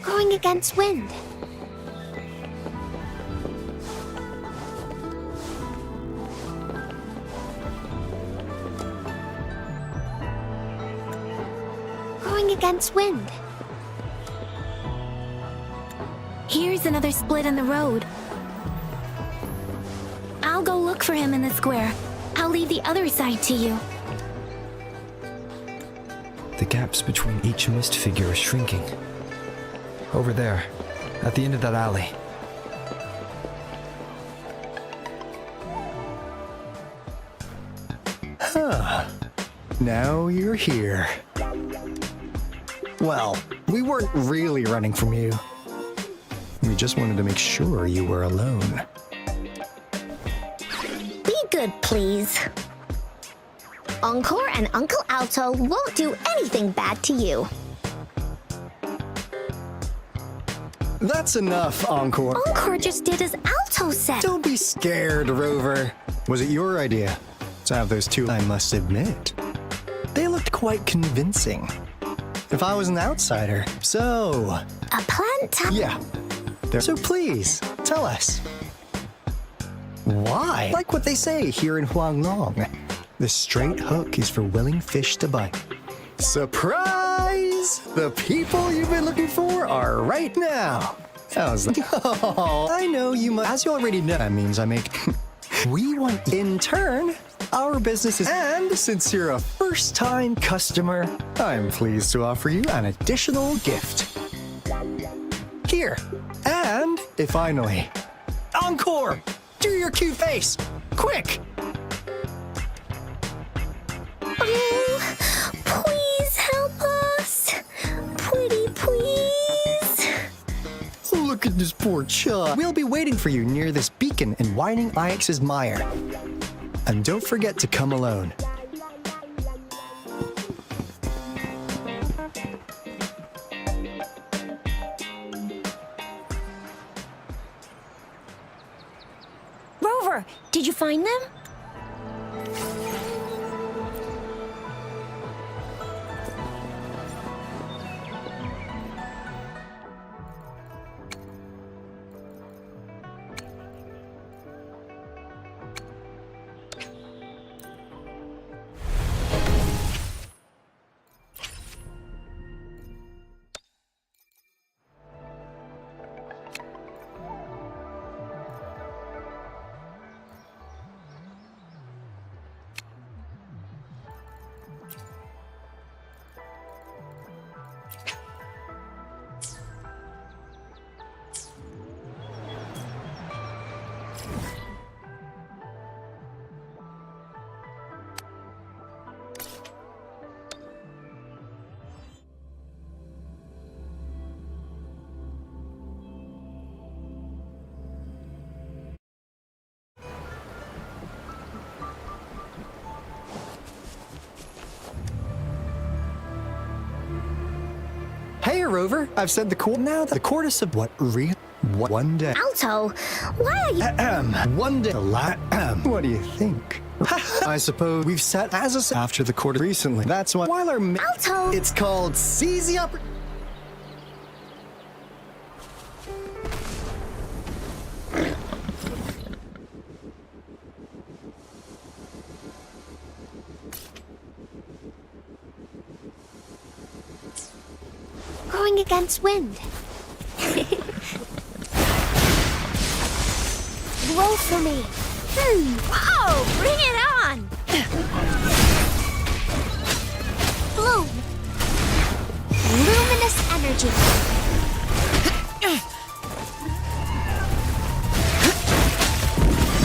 Going against wind. Going against wind. Here's another split in the road. I'll go look for him in the square. I'll leave the other side to you. The gaps between each mist figure are shrinking. Over there, at the end of that alley. Huh. Now you're here. Well, we weren't really running from you. We just wanted to make sure you were alone. Be good, please. Encore and Uncle Alto won't do anything bad to you. That's enough, Encore. Encore just did as Alto said. Don't be scared, Rover. Was it your idea to have those two? I must admit, they looked quite convincing. If I was an outsider, so... A plant? Yeah. So please, tell us. Why? Like what they say here in Huanglong, the straight hook is for willing fish to bite. Surprise! The people you've been looking for are right now. How's that? Oh, I know you must. As you already know, that means I make... We want, in turn, our businesses. And since you're a first-time customer, I'm pleased to offer you an additional gift. Here. And, finally, Encore! Do your cute face! Quick! Oh, please help us. Pretty please. Look at this poor child. We'll be waiting for you near this beacon in Whining Ix's mire. And don't forget to come alone. Rover, did you find them? Rover. I've said the court now. The courtesy of what one day. Alto, why are you... One day. What do you think? I suppose we've set as a after the court recently. That's why. While our Alto. It's called seize the upper. Going against wind. Roll for me. Whoa, bring it on! Bloom. Luminous energy.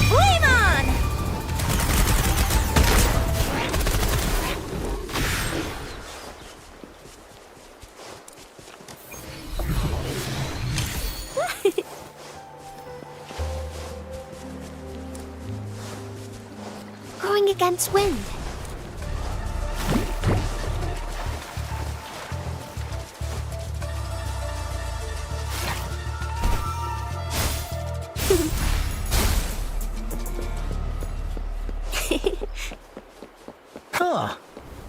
Flame on! Going against wind. Huh.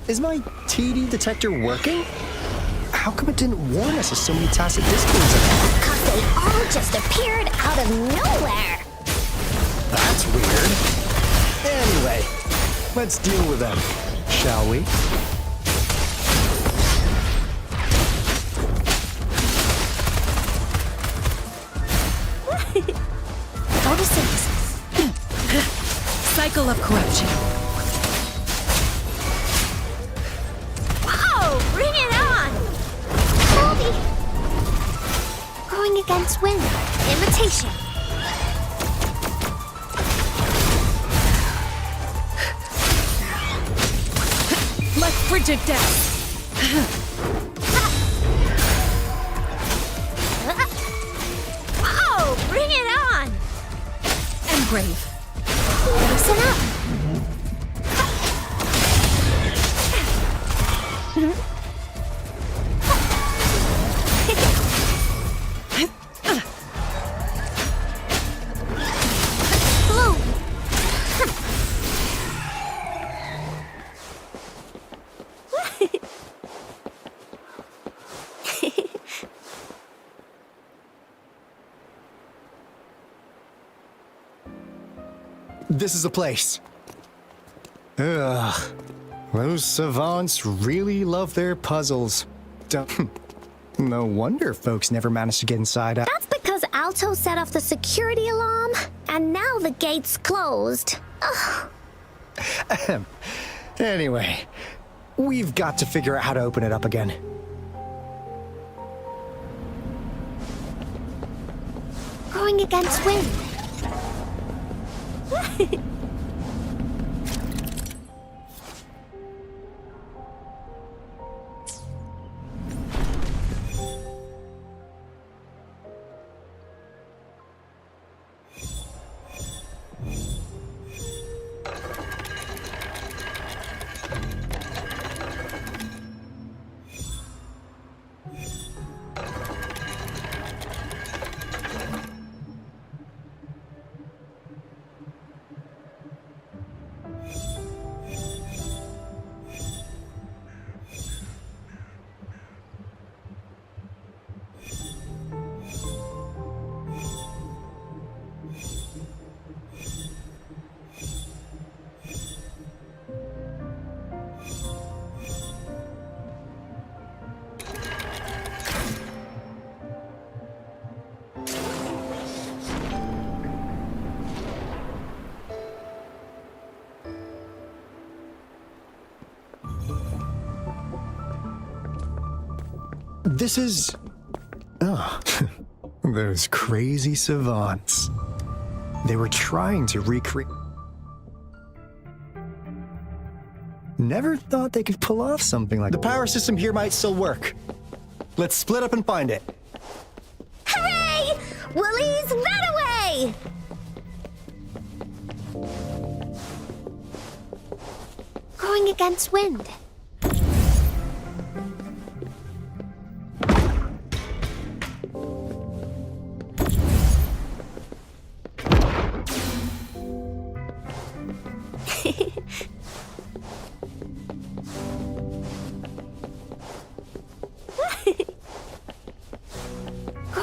Is my TD detector working? How come it didn't warn us of so many tacit discords? Because they all just appeared out of nowhere. That's weird. Anyway, let's deal with them, shall we? Photosynthesis. Cycle of corruption. Whoa, bring it on! Colby. Going against wind. Imitation. Let frigid death. Whoa, bring it on! Engrave. Listen up. Bloom. This is the place. Ugh. Those savants really love their puzzles. No wonder folks never managed to get inside out. That's because Alto set off the security alarm, and now the gate's closed. Ugh. Anyway, we've got to figure out how to open it up again. Going against wind. This is... Oh, those crazy savants. They were trying to recreate... Never thought they could pull off something like... The power system here might still work. Let's split up and find it. Hooray! Willie's run away! Going against wind.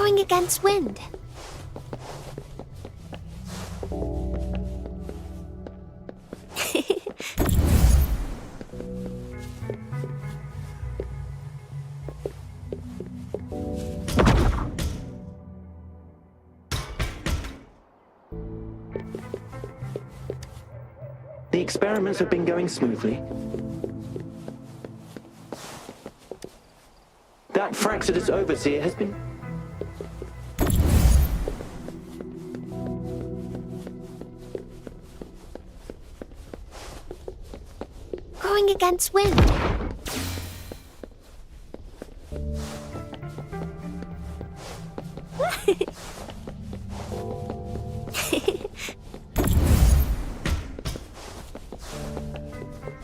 Going against wind. The experiments have been going smoothly. That Fraxidus overseer has been... Going against wind.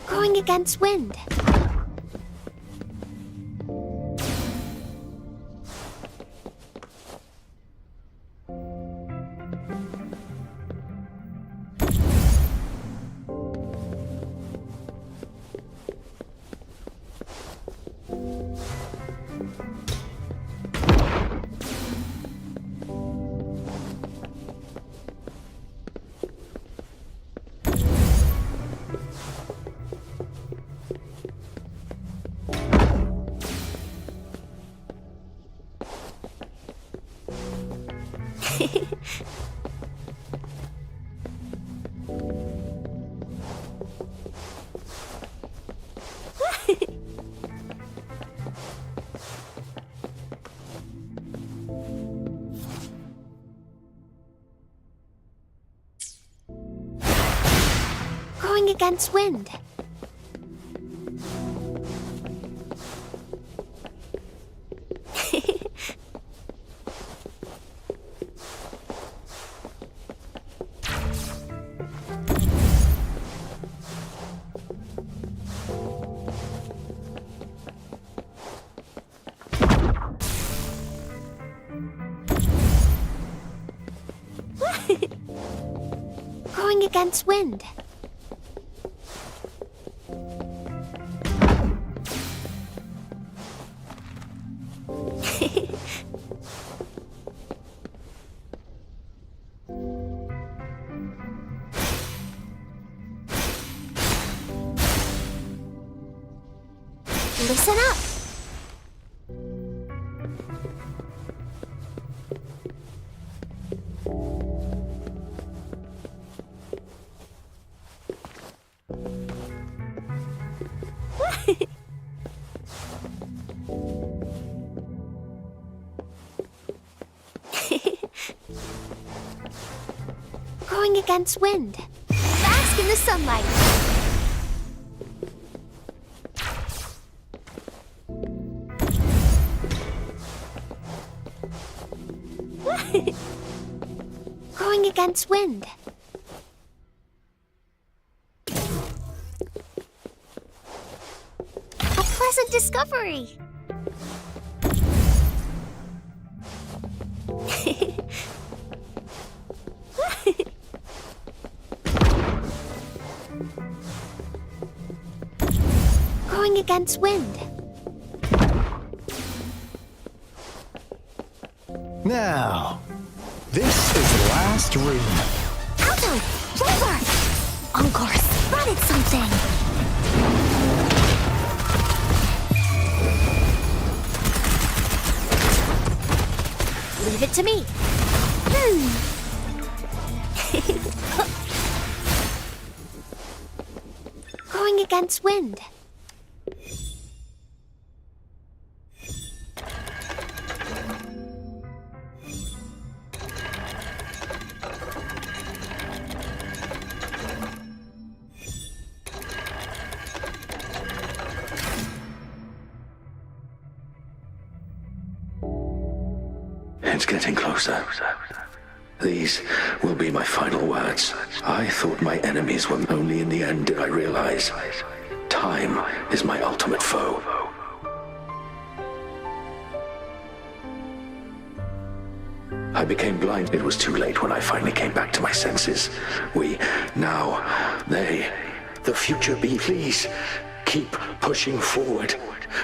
Going against wind. Going against wind. Going against wind. Listen up. Going against wind. Bask in the sunlight. Going against wind. A pleasant discovery. Going against wind. Now, this is the last room. Alto! Rover! Encore spotted something! Leave it to me. Going against wind. It's getting closer. These will be my final words. I thought my enemies were only in the end did I realize time is my ultimate foe. I became blind. It was too late when I finally came back to my senses. The future be. Please keep pushing forward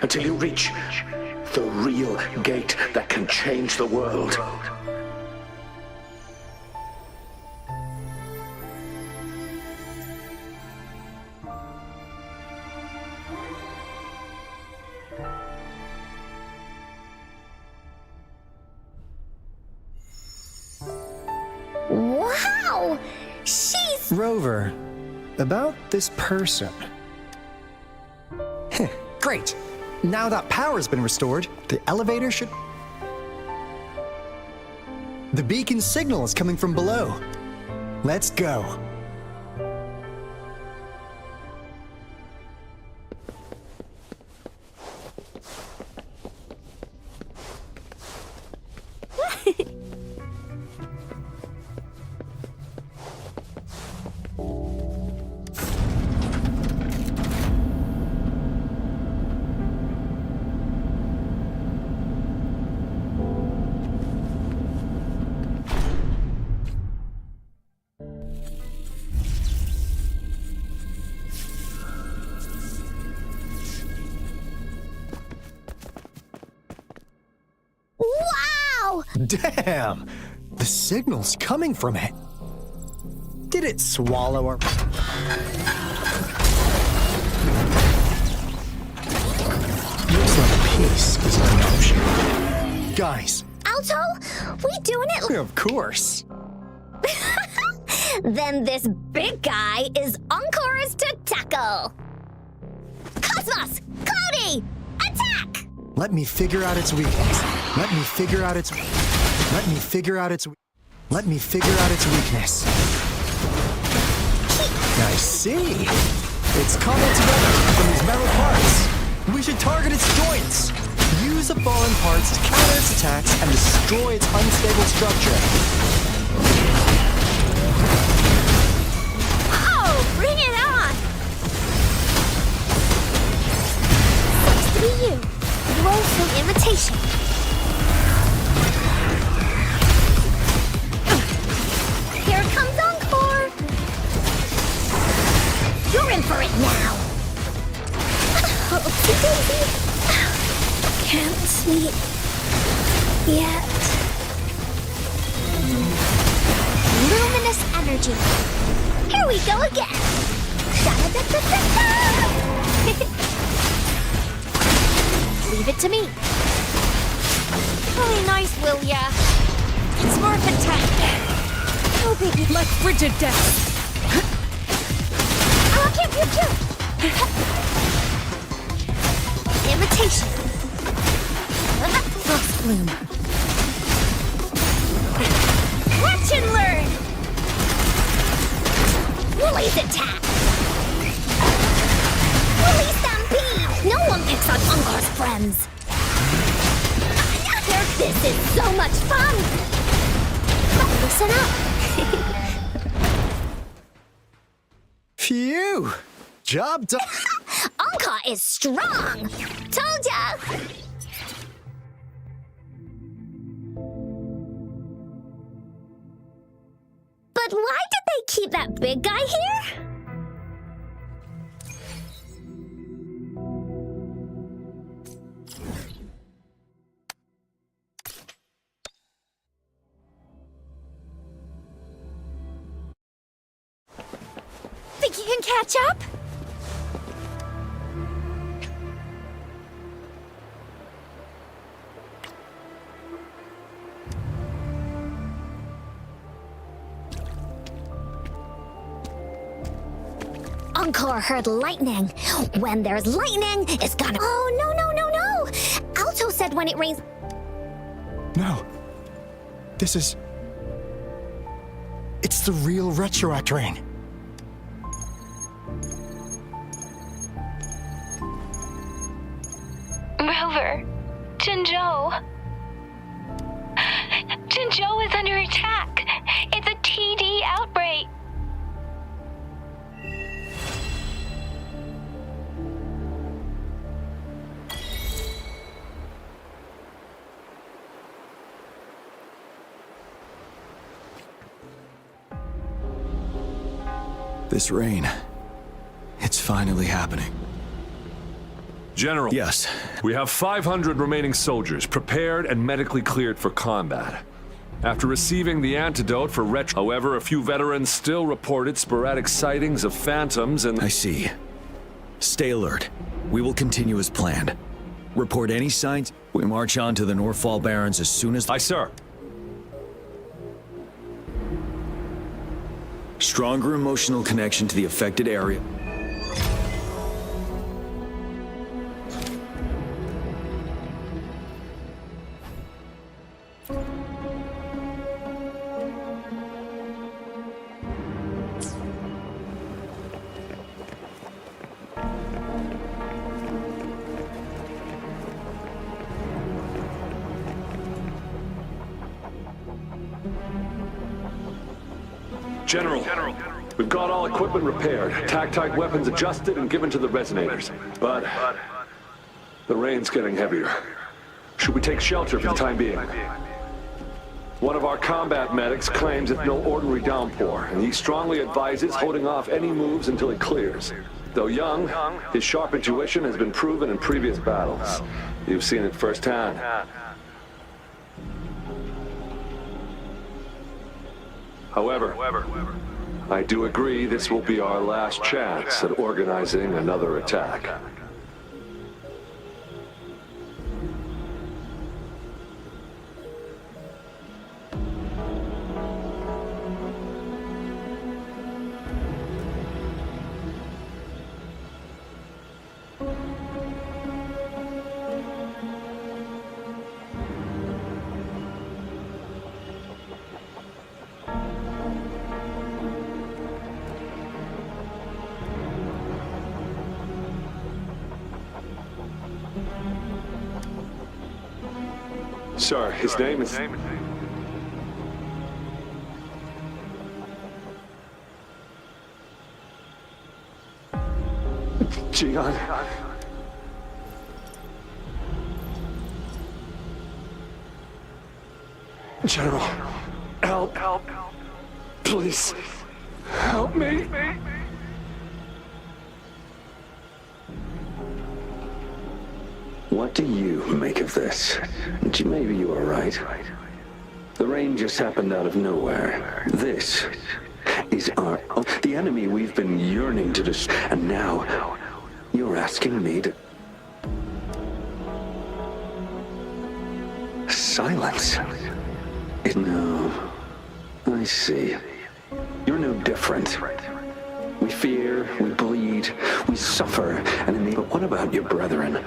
until you reach The real gate that can change the world. Wow! She's... Rover, about this person. Great! Now that power's been restored, the elevator should... The beacon signal is coming from below. Let's go. Wow! Damn! The signal's coming from it. Did it swallow our... Looks like peace is an option. Guys. Alto, we doing it? Of course. Then this big guy is Encore's to tackle. Cosmos! Cloudy! Attack! Let me figure out its weakness. Let me figure out its weakness. I see. It's cobbled together from these metal parts. We should target its joints. Use the fallen parts to counter its attacks and destroy its unstable structure. Oh, bring it on! Seems to be you. Woeful imitation. Here comes Encore! You're in for it now! Oopsie daisy! Can't sleep yet. Luminous energy. Here we go again! Da-da-da-da-da-da! Leave it to me. Really nice, will ya? It's worth a try. No biggie. Like frigid death. Oh, pew, pew, pew. Imitation. Frost bloom. Watch and learn. Woolly's attack. Woolly stampede. No one picks on Encore's friends. This is so much fun. But listen up. Phew! Job done. Encore is strong. Told ya. But why did they keep that big guy here? Think you can catch up? Encore heard lightning. When there's lightning, it's gonna... Oh, no, no, no, no! Alto said when it rains... No. This is... It's the real Retroact Rain. Rover, Jinzhou. Jinzhou is under attack. It's a TD outbreak. This rain, it's finally happening. General. Yes, We have 500 remaining soldiers, prepared and medically cleared for combat. After receiving the antidote for however, a few veterans still reported sporadic sightings of phantoms and— I see. Stay alert. We will continue as planned. Report any signs. We march on to the Northfall Barrens as soon as— Aye, sir. Stronger emotional connection to the affected area. General, we've got all equipment repaired, tactite weapons adjusted and given to the resonators. But the rain's getting heavier. Should we take shelter for the time being? One of our combat medics claims it's no ordinary downpour, and he strongly advises holding off any moves until it clears. Though young, his sharp intuition has been proven in previous battles. You've seen it firsthand. However, I do agree this will be our last chance at organizing another attack. Sir, his name is... Gian. General, help. Please, help me. What do you make of this? Maybe you are right. The rain just happened out of nowhere. This is the enemy we've been yearning to destroy. And now, you're asking me to... Silence? No. I see. You're no different. We fear, we bleed, we suffer, and in the... But what about your brethren?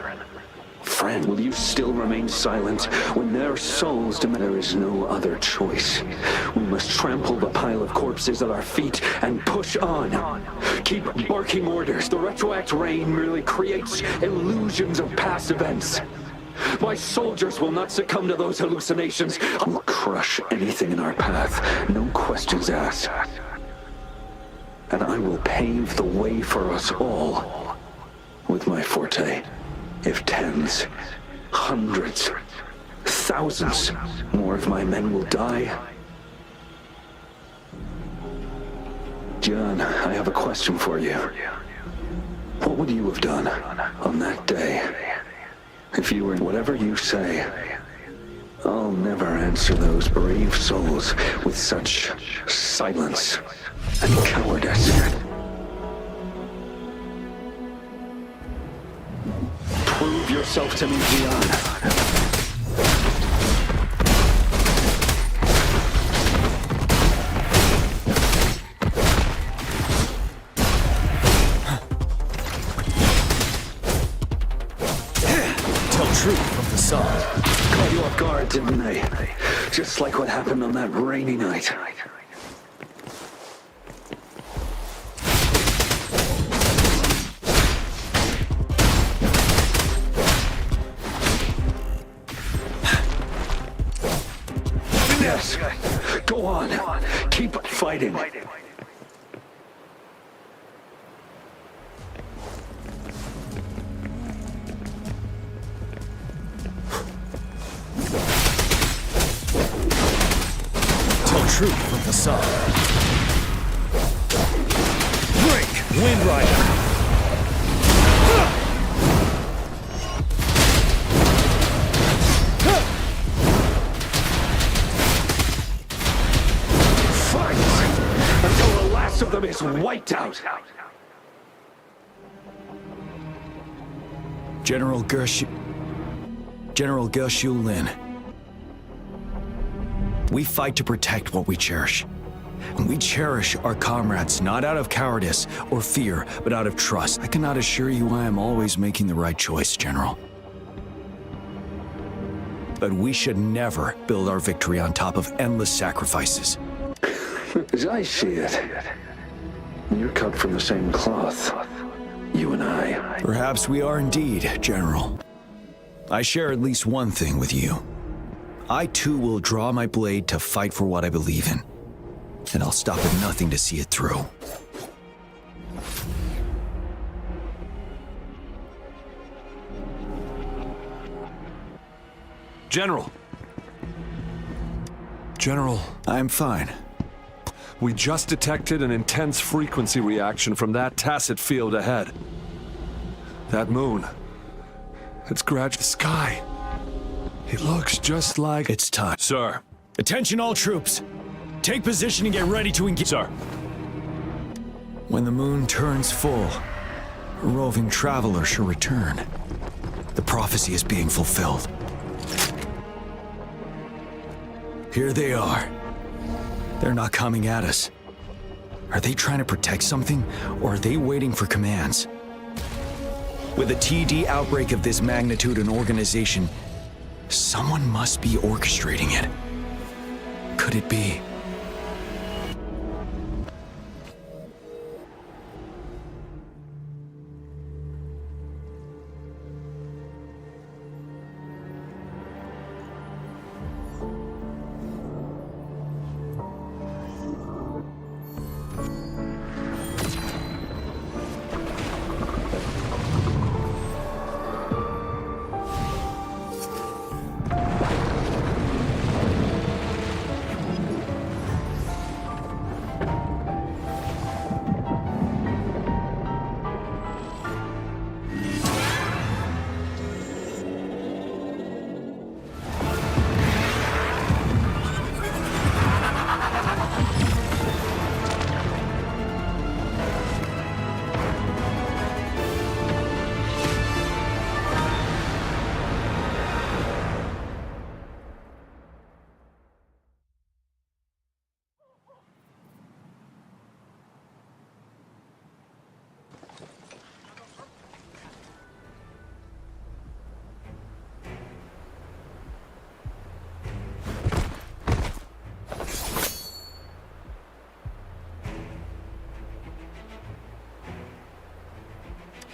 Friend, will you still remain silent when their souls demand? There is no other choice. We must trample the pile of corpses at our feet and push on. Keep barking orders. The retroact rain merely creates illusions of past events. My soldiers will not succumb to those hallucinations. We'll crush anything in our path, no questions asked. And I will pave the way for us all with my forte. If tens, hundreds, thousands more of my men will die. John, I have a question for you. What would you have done on that day if you were whatever you say? I'll never answer those brave souls with such silence and cowardice. Prove yourself to me, Gian. Tell truth from facade. Caught you off guard, didn't they? Just like what happened on that rainy night. Yes, go on. Keep fighting. Tell truth from facade. Break! Wind Rider! of them is wiped out. General Gershu Lin. We fight to protect what we cherish. And we cherish our comrades, not out of cowardice or fear, but out of trust. I cannot assure you I am always making the right choice, General. But we should never build our victory on top of endless sacrifices. As I see it, you're cut from the same cloth. You and I. Perhaps we are indeed, General. I share at least one thing with you. I too will draw my blade to fight for what I believe in. And I'll stop at nothing to see it through. General. I'm fine. We just detected an intense frequency reaction from that tacit field ahead. That moon. It's gradually the sky. It looks just like... It's time. Sir. Attention all troops. Take position and get ready to engage. Sir. When the moon turns full, a roving traveler shall return. The prophecy is being fulfilled. Here they are. They're not coming at us. Are they trying to protect something, or are they waiting for commands? With a TD outbreak of this magnitude and organization, someone must be orchestrating it. Could it be?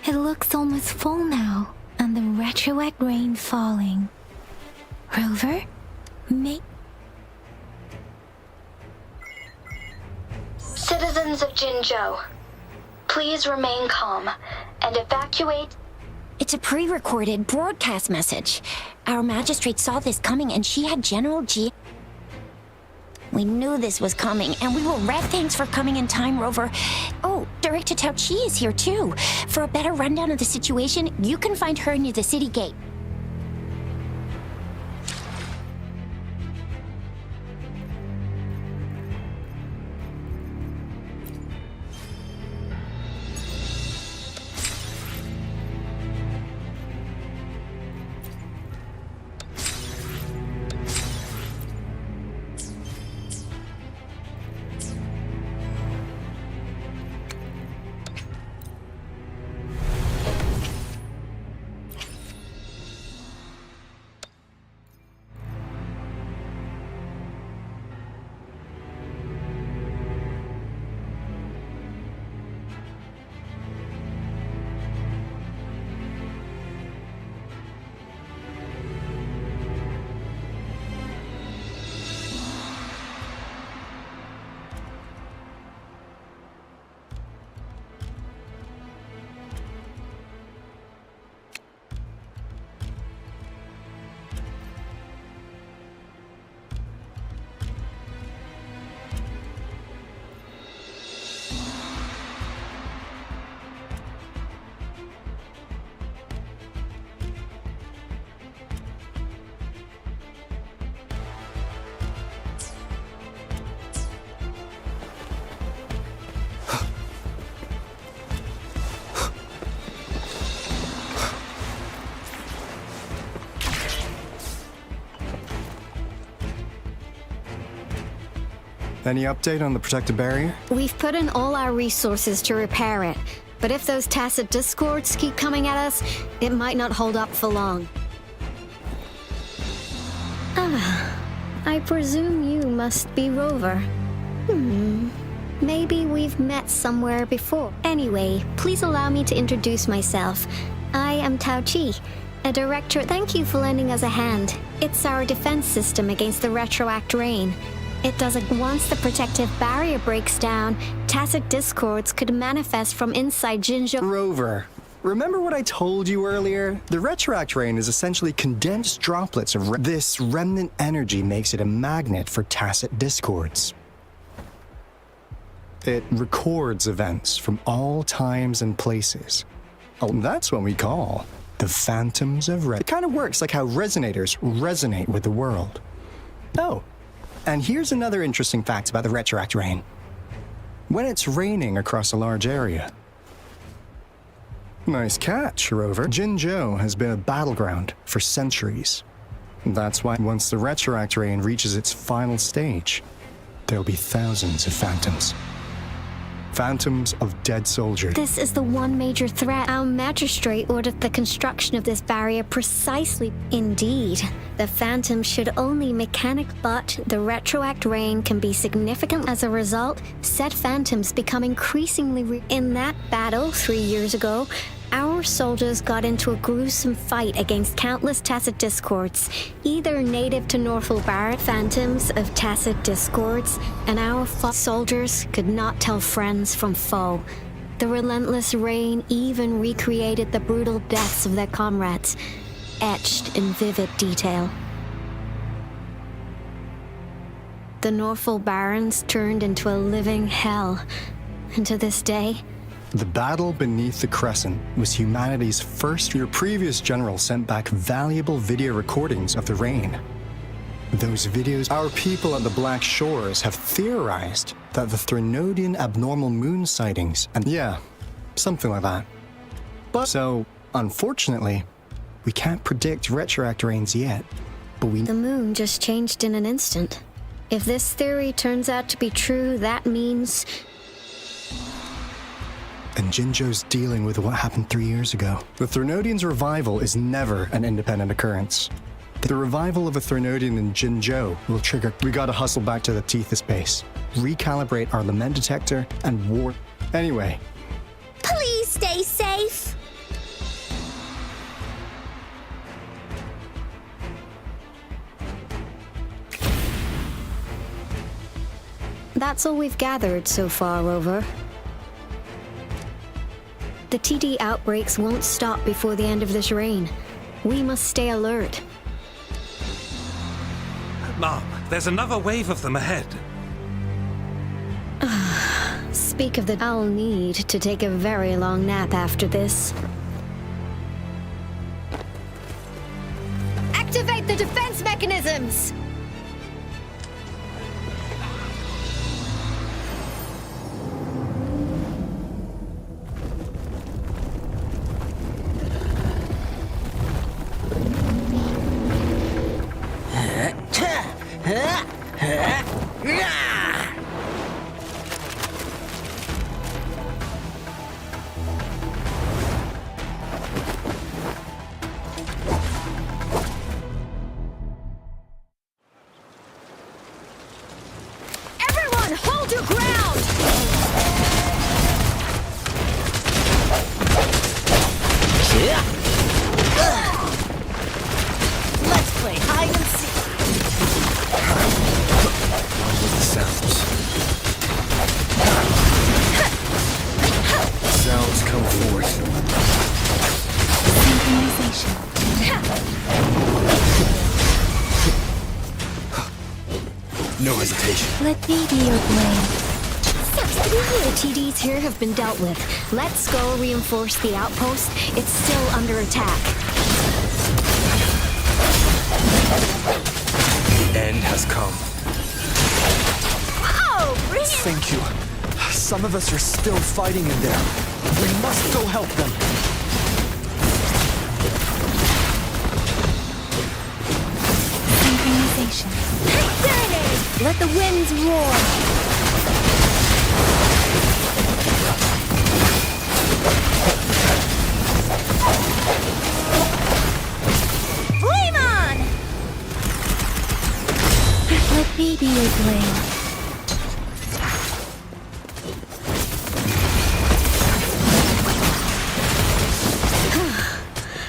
It looks almost full now, and the retroact rain falling. Rover, Citizens of Jinzhou, please remain calm and evacuate. It's a pre-recorded broadcast message. Our magistrate saw this coming and she had General G. We knew this was coming, and we were red. Thanks for coming in time, Rover. Oh, Director Tao Chi is here too. For a better rundown of the situation, you can find her near the city gate. Any update on the protective barrier? We've put in all our resources to repair it, but if those tacit discords keep coming at us, it might not hold up for long. I presume you must be Rover. Maybe we've met somewhere before. Anyway, please allow me to introduce myself. I am Tao Chi, a director. Thank you for lending us a hand. It's our defense system against the retroact rain. It does it once the protective barrier breaks down. Tacit discords could manifest from inside Jinzhou. Rover, remember what I told you earlier? The retroact rain is essentially condensed droplets of this remnant energy makes it a magnet for tacit discords. It records events from all times and places. Oh, that's what we call the phantoms of It kind of works like how resonators resonate with the world. Oh, and here's another interesting fact about the retroact rain. When it's raining across a large area. Nice catch, Rover. Jinzhou has been a battleground for centuries. That's why once the retroact rain reaches its final stage, there'll be thousands of phantoms. Phantoms of dead soldiers. This is the one major threat. Our magistrate ordered the construction of this barrier precisely. Indeed, the phantoms should only mechanic, but the retroact rain can be significant. As a result, said phantoms become increasingly in that battle 3 years ago, our soldiers got into a gruesome fight against countless tacit discords, either native to Northal Barrett, phantoms of tacit discords, and our soldiers could not tell friends from foe. The relentless rain even recreated the brutal deaths of their comrades, etched in vivid detail. The Northal Barrens turned into a living hell, and to this day, the battle beneath the Crescent was humanity's first. Your previous general sent back valuable video recordings of the rain. Those videos, our people at the Black Shores have theorized that the Threnodian abnormal moon sightings and yeah, something like that. But so, unfortunately, we can't predict retroact rains yet, but we... The moon just changed in an instant. If this theory turns out to be true, that means... And Jinzhou's dealing with what happened 3 years ago. The Threnodian's revival is never an independent occurrence. The revival of a Threnodian in Jinzhou will trigger... We gotta hustle back to the Tethys base, recalibrate our lament detector, and war... Anyway. Please stay safe. That's all we've gathered so far, Rover. The TD outbreaks won't stop before the end of this rain. We must stay alert. Mom, there's another wave of them ahead. Speak of the... I'll need to take a very long nap after this. Activate the defense mechanisms! Hold your ground! Let's play hide and seek. What were the sounds? Sounds come forth. Synchronization. No hesitation. Let me be your blade. The TDs here have been dealt with. Let's go reinforce the outpost. It's still under attack. The end has come. Wow! Thank you. Some of us are still fighting in there. We must go help them. Synchronization. Serenade! Let the winds roar! Maybe you're playing.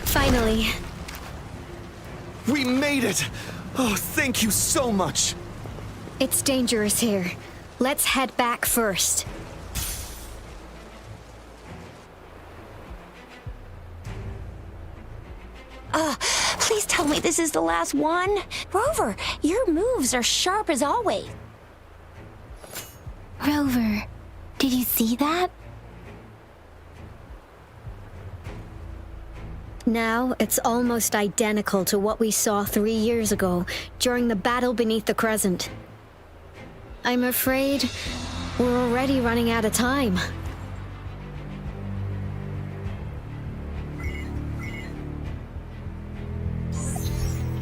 Finally. We made it! Oh, thank you so much! It's dangerous here. Let's head back first. Please tell me this is the last one. Rover, your moves are sharp as always. Rover, did you see that? Now, it's almost identical to what we saw 3 years ago, during the battle beneath the Crescent. I'm afraid we're already running out of time.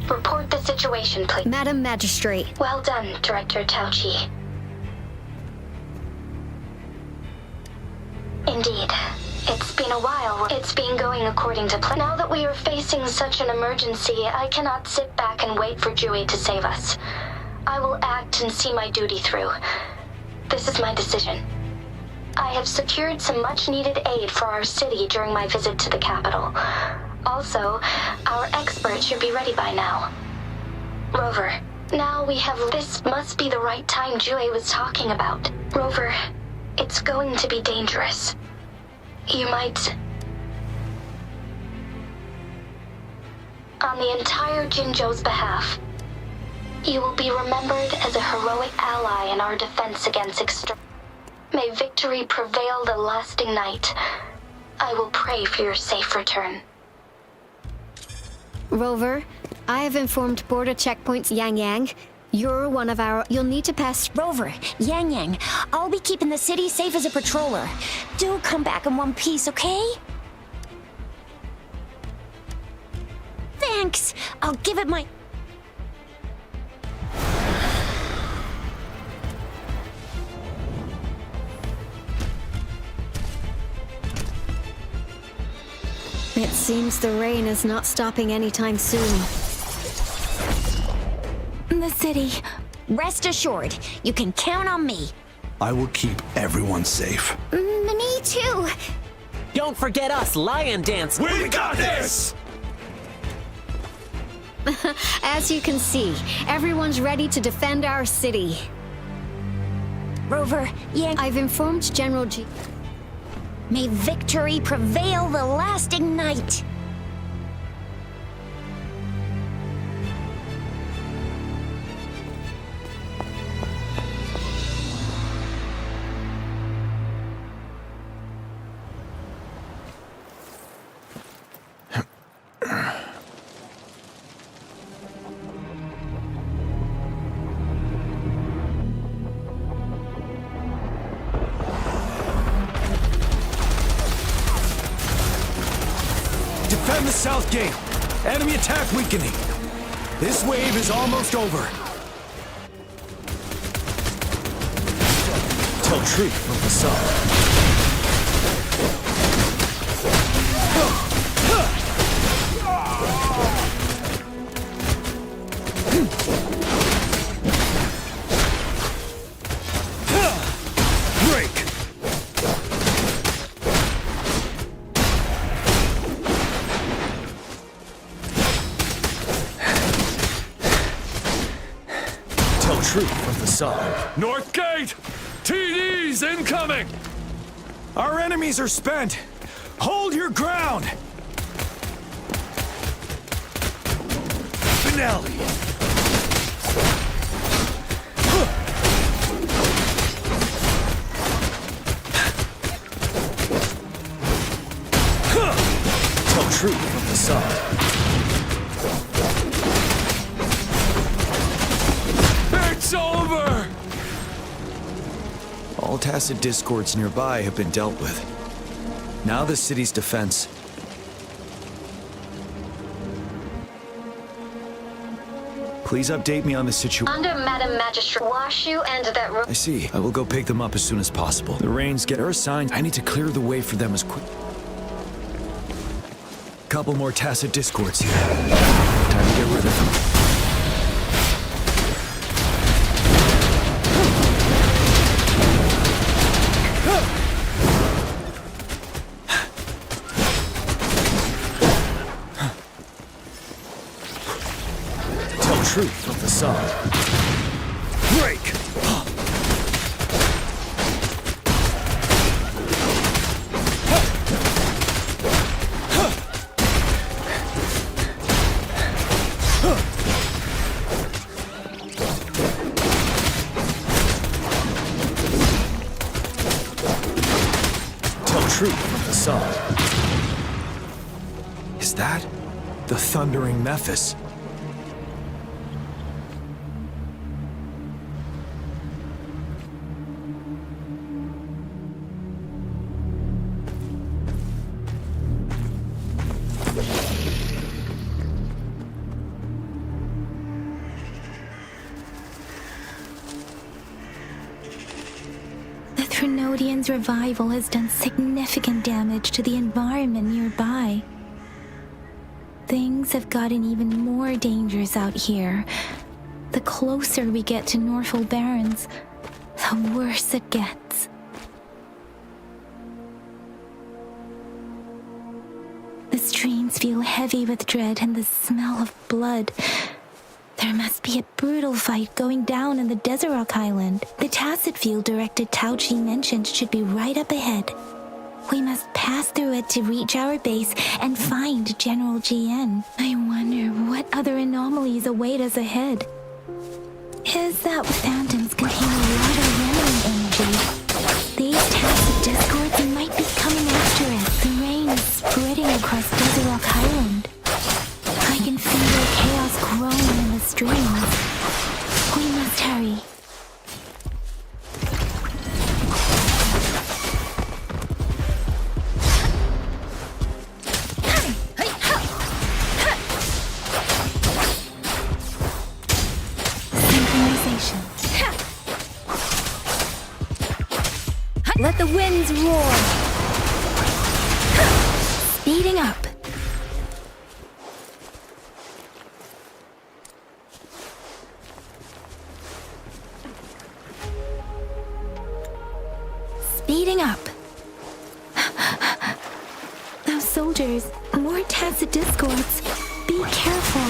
Report the situation, please. Madam Magistrate. Well done, Director Tauchi. Indeed. It's been a while. It's been going according to plan. Now that we are facing such an emergency, I cannot sit back and wait for Jui to save us. I will act and see my duty through. This is my decision. I have secured some much-needed aid for our city during my visit to the capital. Also, our expert should be ready by now. Rover, now we have... This must be the right time Jui was talking about. Rover, it's going to be dangerous. You might... On the entire Jinzhou's behalf, you will be remembered as a heroic ally in our defense against extreme. May victory prevail the lasting night. I will pray for your safe return. Rover, I have informed border checkpoints Yang Yang. You're one of our... You'll need to pass... Rover, Yang Yang, I'll be keeping the city safe as a patroller. Do come back in one piece, okay? Thanks. I'll give it my... It seems the rain is not stopping anytime soon. The city. Rest assured, you can count on me. I will keep everyone safe. Me too. Don't forget us, Lion Dance. We got this! As you can see, everyone's ready to defend our city. Rover, Yang... I've informed General G... May victory prevail the lasting night. Defend the south gate! Enemy attack weakening! This wave is almost over! Tell truth from the sun. Truth from the sun. North Gate! TDs incoming! Our enemies are spent! Hold your ground! Finale! Tell truth from the sun. It's over! All tacit discords nearby have been dealt with. Now the city's defense. Please update me on the situation. Under Madam Magistrate, wash you and that room. I see. I will go pick them up as soon as possible. The rains get her assigned. I need to clear the way for them as quick. Couple more tacit discords here. Time to get rid of them. truth from the sun. Is that the thundering Mephis? The Trinodian's revival has done significant damage to the environment nearby. Things have gotten even more dangerous out here. The closer we get to Norfolk Barrens, the worse it gets. The streams feel heavy with dread and the smell of blood. There must be a brutal fight going down in the Desert Island. The tacit field directed Tao Chi mentioned should be right up ahead. We must pass through it to reach our base and find General GN. I wonder what other anomalies await us ahead. Is that phantoms contain a lot of remnant energy? These tacit discords might be coming after it. The rain is spreading across Desert Rock Island. I can feel chaos growing in the streams. We must hurry. Synchronization. Let the winds roar. Speeding up. Speeding up. Those soldiers, more tacit discords. Be careful.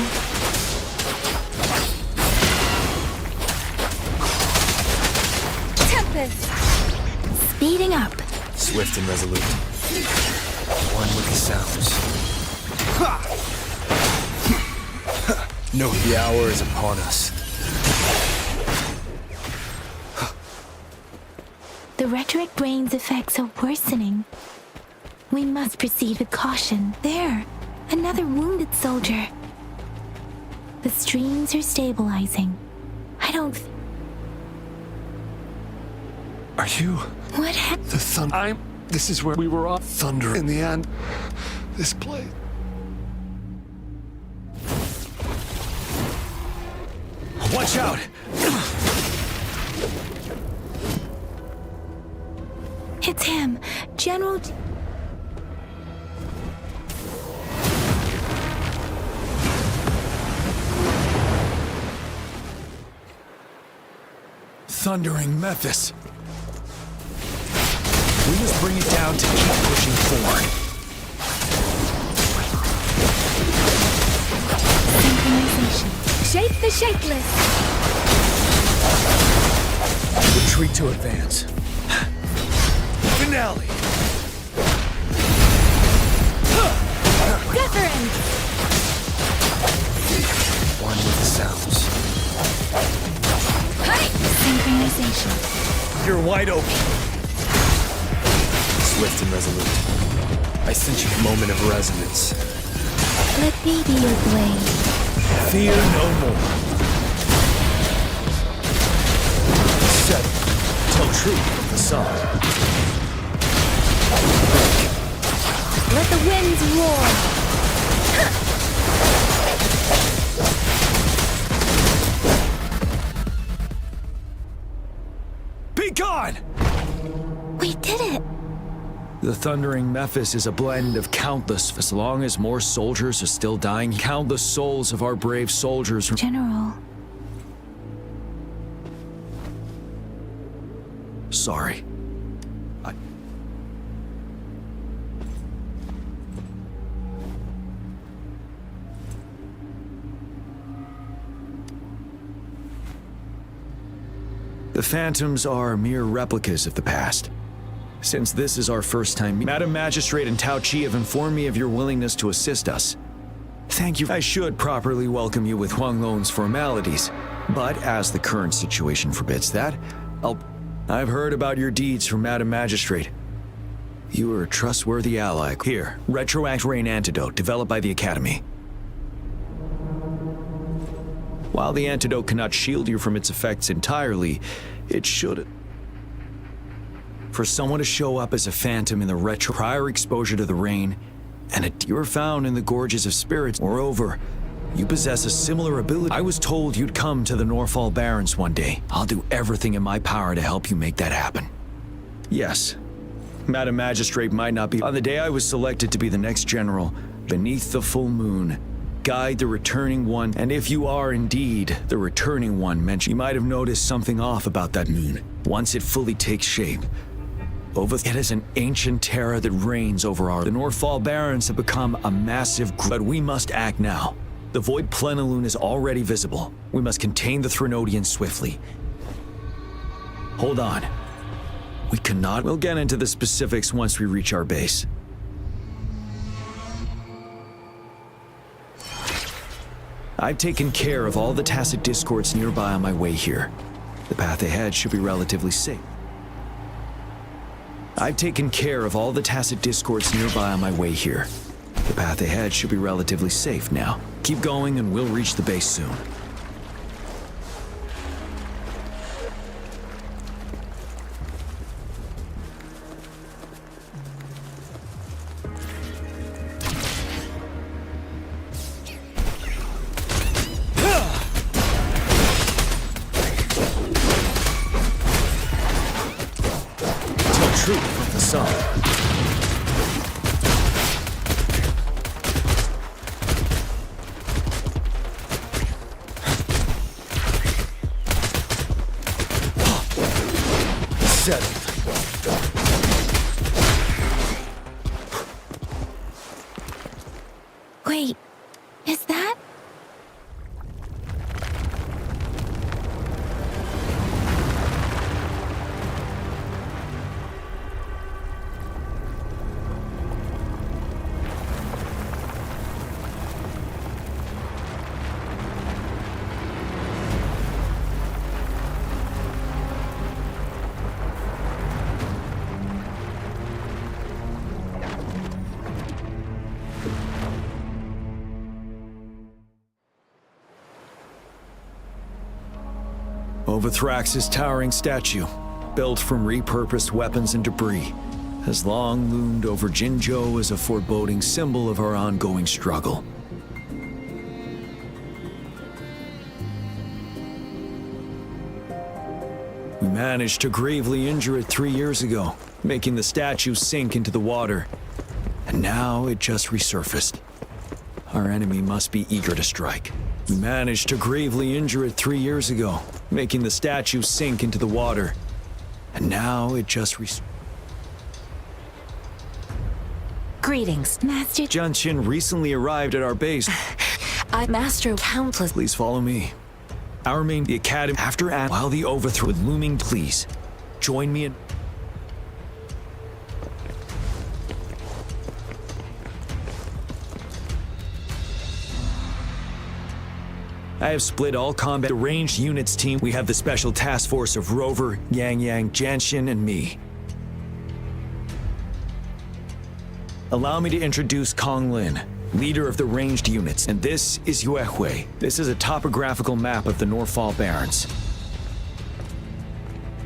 Tempest. Speeding up. Swift and resolute. One with the sounds. No, the hour is upon us. The rhetoric brain's effects are worsening. We must proceed with caution. There, another wounded soldier. The streams are stabilizing. I don't... Are you? What happened? The thunder. This is where we were off. Thunder in the end. This place. Watch out! It's him, General... Thundering Mephis. We must bring it down to keep pushing forward. Synchronization. Shape the shapeless. Retreat to advance. Finale. Deference. One with the sounds. Synchronization. You're wide open. Swift and resolute. I sent you a moment of resonance. Let me be your blade. Fear no more. Set. Tell truth of the sun. Let the winds roar. Be gone! We did it! The Thundering Mephis is a blend of countless. As long as more soldiers are still dying, countless souls of our brave soldiers. General. Sorry. The Phantoms are mere replicas of the past. Since this is our first time, Madam Magistrate and Tao Chi have informed me of your willingness to assist us. Thank you. I should properly welcome you with Huang Lon's formalities, but as the current situation forbids that, I've heard about your deeds from Madam Magistrate. You are a trustworthy ally. Here, retroact rain antidote developed by the Academy. While the antidote cannot shield you from its effects entirely, it should. For someone to show up as a phantom in the prior exposure to the rain, and you were found in the Gorges of Spirits. Moreover, you possess a similar ability. I was told you'd come to the Norfall Barrens one day. I'll do everything in my power to help you make that happen. Yes, Madam Magistrate might not be. On the day I was selected to be the next general, beneath the full moon, guide the returning one, and if you are indeed the returning one mentioned, you might have noticed something off about that moon. Once it fully takes shape, it is an ancient terror that reigns over the Norfall Barrens have become a massive but we must act now. The void plenilune is already visible. We must contain the Threnodians swiftly. Hold on. We cannot. We'll get into the specifics once we reach our base. I've taken care of all the tacit discords nearby on my way here. The path ahead should be relatively safe. I've taken care of all the tacit discords nearby on my way here. The path ahead should be relatively safe now. Keep going and we'll reach the base soon. Truth from the sun. Settled. Wait, is that? Overthrax's towering statue, built from repurposed weapons and debris, has long loomed over Jinzhou as a foreboding symbol of our ongoing struggle. We managed to gravely injure it 3 years ago, making the statue sink into the water. And now it just resurfaced. Our enemy must be eager to strike. We managed to gravely injure it 3 years ago, making the statue sink into the water. And now it just Greetings, Master. Genshin recently arrived at our base. I master countless. Please follow me. Our main, the Academy, while the overthrow with looming, please. Join me in. I have split all combat ranged units team. We have the special task force of Rover, Yang, Genshin, and me. Allow me to introduce Kong Lin, leader of the ranged units, and this is Yuehui. This is a topographical map of the Norfall Barrens.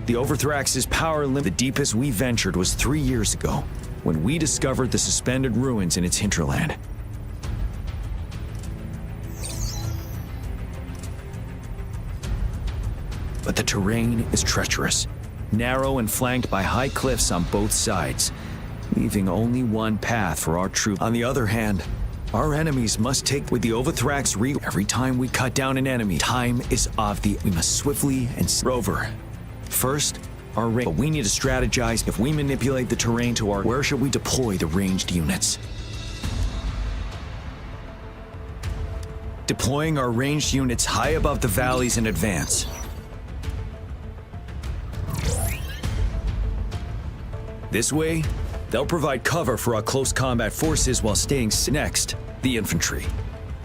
The Overthrax's power limit, the deepest we ventured was 3 years ago, when we discovered the suspended ruins in its hinterland. But the terrain is treacherous, narrow and flanked by high cliffs on both sides, leaving only one path for our troops. On the other hand, our enemies must take with the Overthrax every time we cut down an enemy. Time is of the we must swiftly and Rover. First, our range. But we need to strategize. If we manipulate the terrain to our where should we deploy the ranged units? Deploying our ranged units high above the valleys in advance. This way, they'll provide cover for our close combat forces while staying next, the infantry.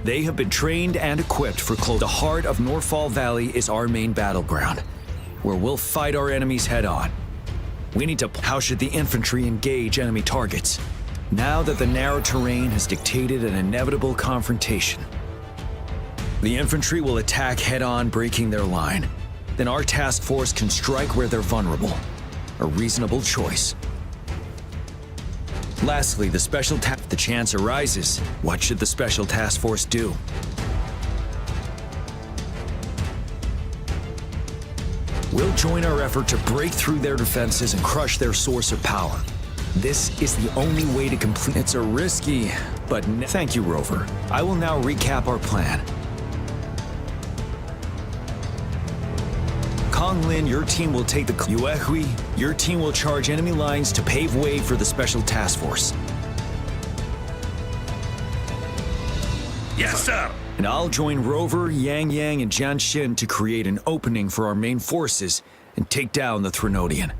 They have been trained and equipped for close. The heart of Norfall Valley is our main battleground, where we'll fight our enemies head on. We need to... How should the infantry engage enemy targets? Now that the narrow terrain has dictated an inevitable confrontation. The infantry will attack head-on, breaking their line. Then our task force can strike where they're vulnerable. A reasonable choice. Lastly, the special task... If the chance arises, what should the special task force do? We'll join our effort to break through their defenses and crush their source of power. This is the only way to complete... It's a risky, but... Thank you, Rover. I will now recap our plan. Konglin, your team will take the... Yuehui, your team will charge enemy lines to pave way for the special task force. Yes, sir! And I'll join Rover, Yang Yang, and Genshin to create an opening for our main forces and take down the Threnodian.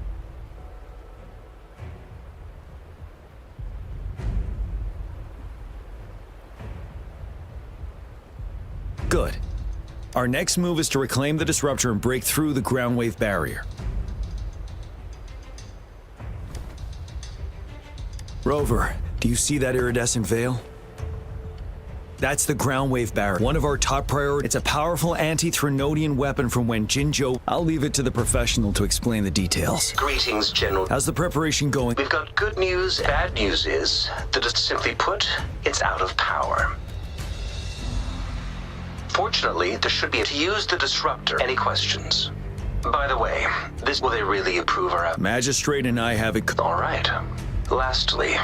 Good. Our next move is to reclaim the disruptor and break through the ground wave barrier. Rover, do you see that iridescent veil? That's the ground wave barrier. One of our top priorities. It's a powerful anti-Threnodian weapon from when Jinzhou... I'll leave it to the professional to explain the details. Greetings, General. How's the preparation going? We've got good news. Bad news is that, simply put, it's out of power. Fortunately, there should be to use the disruptor. Any questions? By the way, will they really approve our... Magistrate and I have it... All right. Lastly,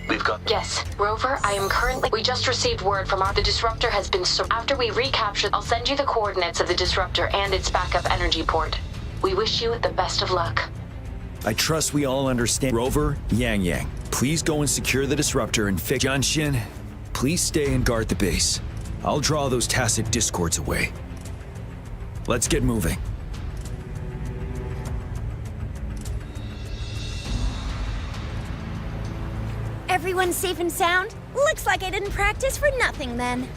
we've got... Yes, Rover, I am currently... We just received word from the disruptor has been... After we recapture, I'll send you the coordinates of the disruptor and its backup energy port. We wish you the best of luck. I trust we all understand. Rover, Yang Yang, please go and secure the disruptor and fix... Genshin, please stay and guard the base. I'll draw those tacit discords away. Let's get moving. Everyone's safe and sound? Looks like I didn't practice for nothing then.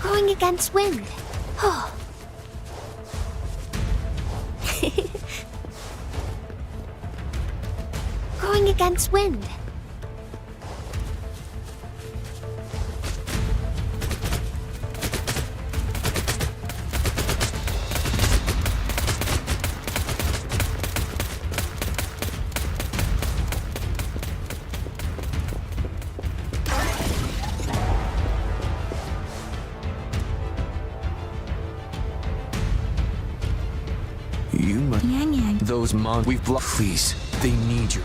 Going against wind. Oh. Going against wind. You must... Yang Yang. Those we've blocked. Please, they need you.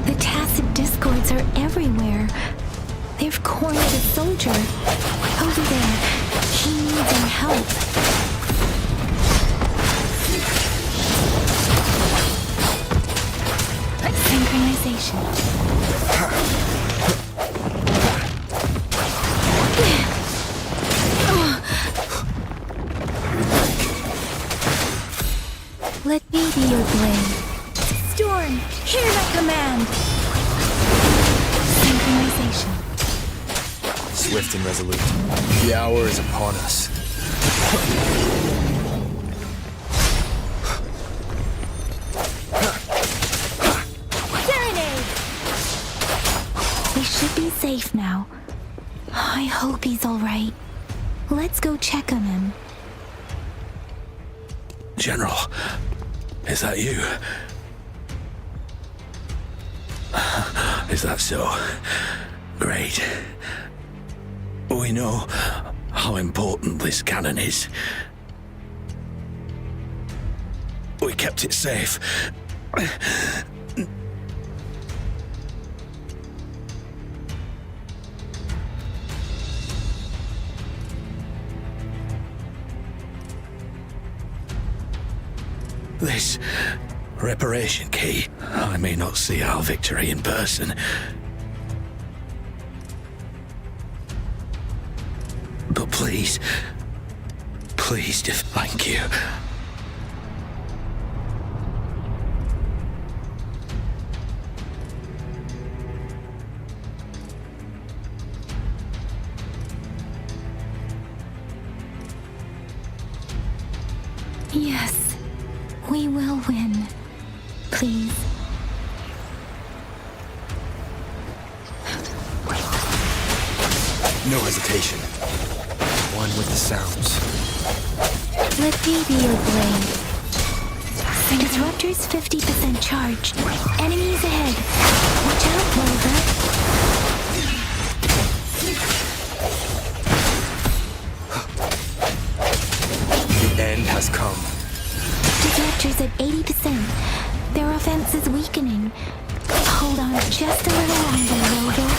The tacit discords are everywhere. They've cornered a soldier. Over there. He needs our help. Synchronization. Let me be your blade. Storm, hear my command. Synchronization. Swift and resolute. The hour is upon us. Serenade! We should be safe now. I hope he's all right. Let's go check on him. General, is that you? Is that so? Great. We know how important this cannon is. We kept it safe. This reparation key. I may not see our victory in person. But please, thank you. Yes, we will win. Please. No hesitation. One with the sounds. Let me be your blade. The disruptor's 50% charged. Enemies ahead. Watch out, Rover. The end has come. Disruptor's at 80%. Their offense is weakening. Hold on just a little longer, Rover.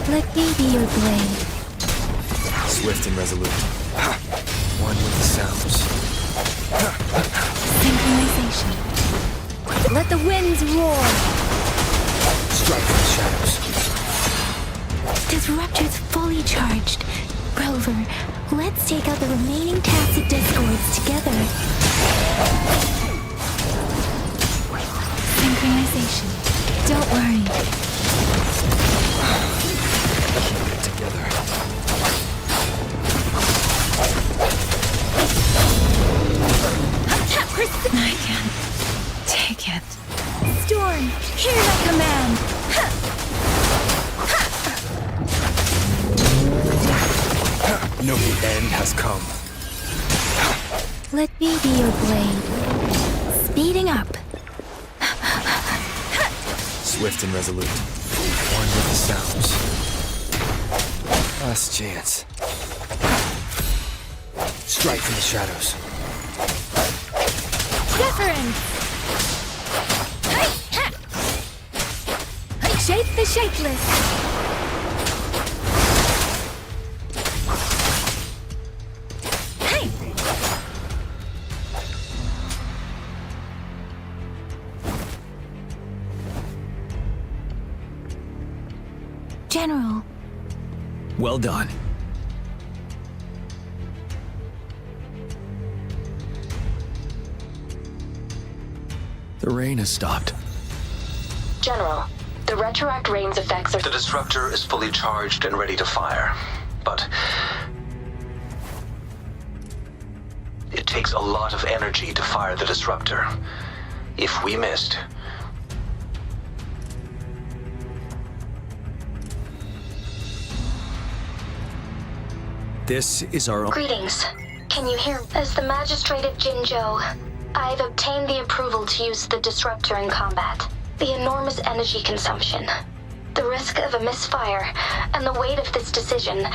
Let me be your blade. Swift and resolute. One with the sounds. Synchronization. Let the winds roar. Strike from the shadows. Disruptor's fully charged. Rover, let's take out the remaining tacit discords together. Synchronization. Don't worry. Keep it together. I can't take it. Storm, hear my command. No, the end has come. Let me be your blade. Speeding up. Swift and resolute. One with the sounds. Last chance. Strike from the shadows. Deference. Shape the shapeless. General. Well done. The rain has stopped. General, the retroact rain's effects are... The disruptor is fully charged and ready to fire, but it takes a lot of energy to fire the disruptor. If we missed... This is our own... Greetings. Can you hear? As the Magistrate of Jinzhou, I've obtained the approval to use the disruptor in combat. The enormous energy consumption, the risk of a misfire, and the weight of this decision.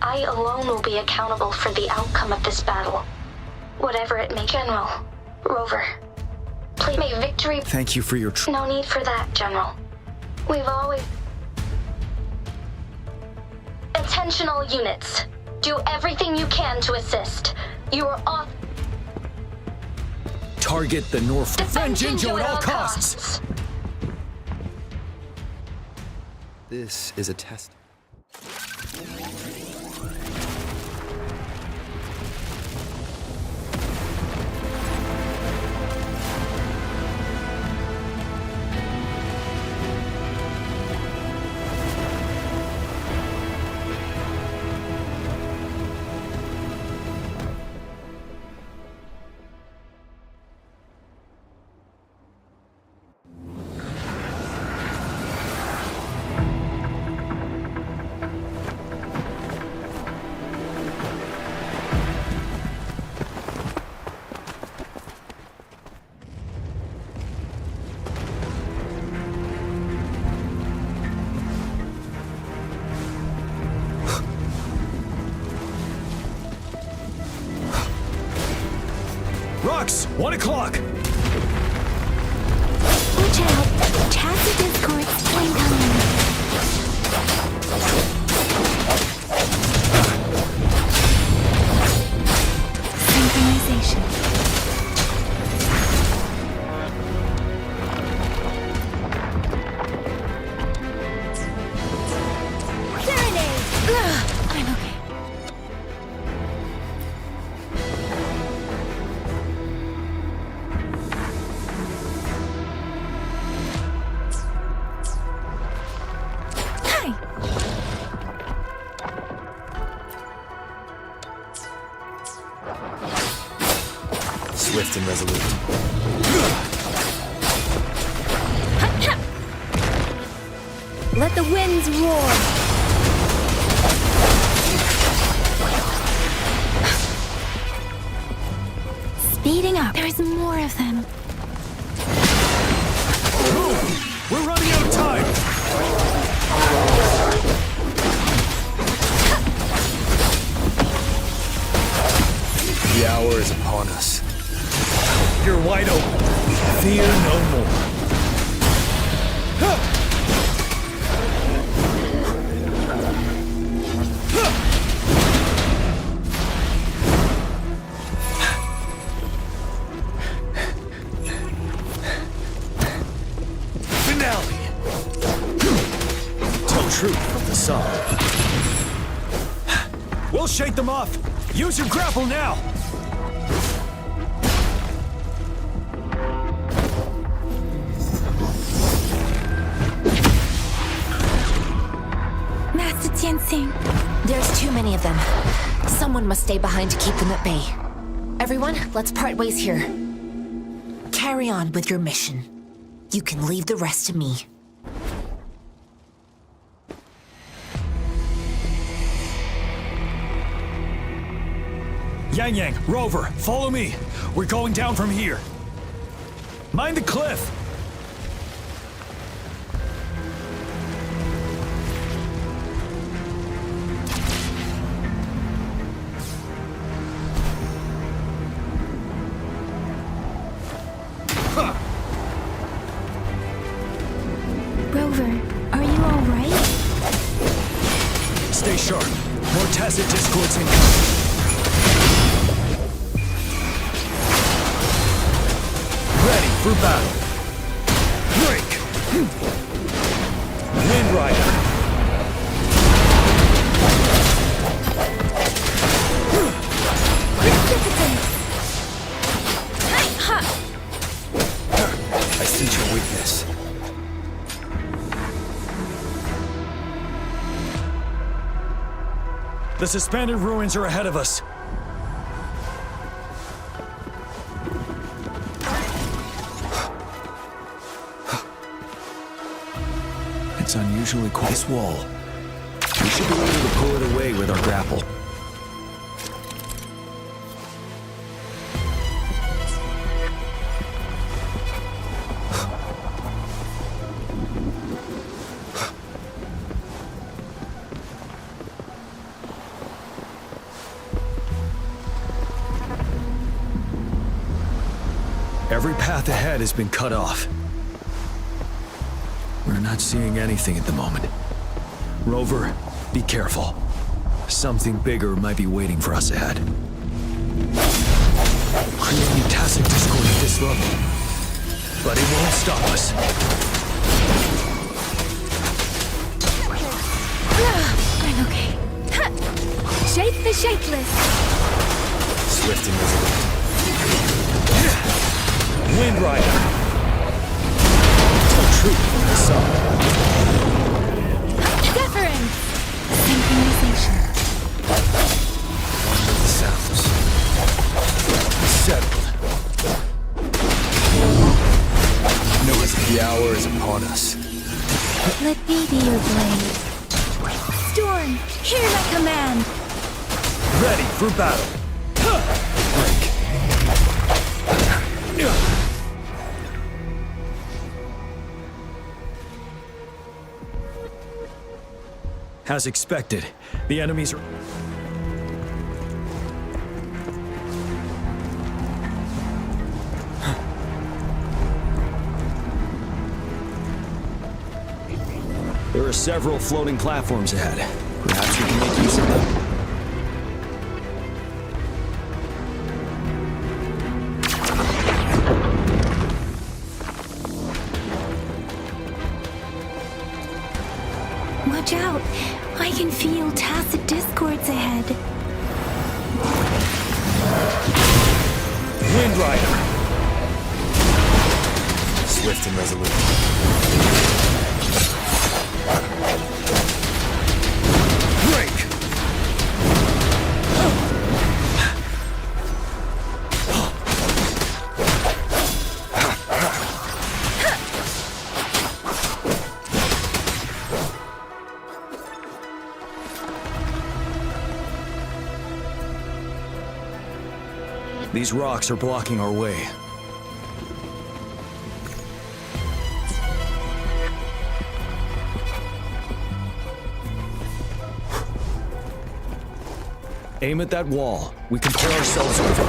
I alone will be accountable for the outcome of this battle. Whatever it may. General, Rover, please may victory... Thank you for your... No need for that, General. We've always... Attentional units. Do everything you can to assist. You are off... Target the North. Defend Jinzhou at all costs! This is a test. Rocks! 1 o'clock! Watch out! Tacit discords incoming. Hi. Swift and resolute. Let the winds roar. Speeding up. There's more of them. Move! We're running out of time! The hour is upon us. You're wide open. Fear no more. Finale! Tell truth from the song. We'll shake them off. Use your grapple now! Master Genshin. There's too many of them. Someone must stay behind to keep them at bay. Everyone, let's part ways here. Carry on with your mission. You can leave the rest to me. Yang Yang, Rover, follow me. We're going down from here. Mind the cliff. Rover, are you all right? Stay sharp. More tacit discords incoming. Ready for battle. Break! Wind Rider. I sense your weakness. The suspended ruins are ahead of us. It's unusually close. This wall. We should be able to pull it away with our grapple. Every path ahead has been cut off. We're not seeing anything at the moment. Rover, be careful. Something bigger might be waiting for us ahead. Creating tacit discord at this level. But it won't stop us. I'm okay. Shake the shapeless. Swift and resolute. Wind Rider. Tell truth from the sun. Deference. Synchronization. One with the sounds. Settled. No, the hour is upon us. Let me be your blade. Storm, hear my command. Ready for battle. Break. As expected, the enemies are... There are several floating platforms ahead. Perhaps we can make use of them. Watch out! I can feel tacit discords ahead. Wind Rider. Swift and resolute. These rocks are blocking our way. Aim at that wall. We can pull ourselves over.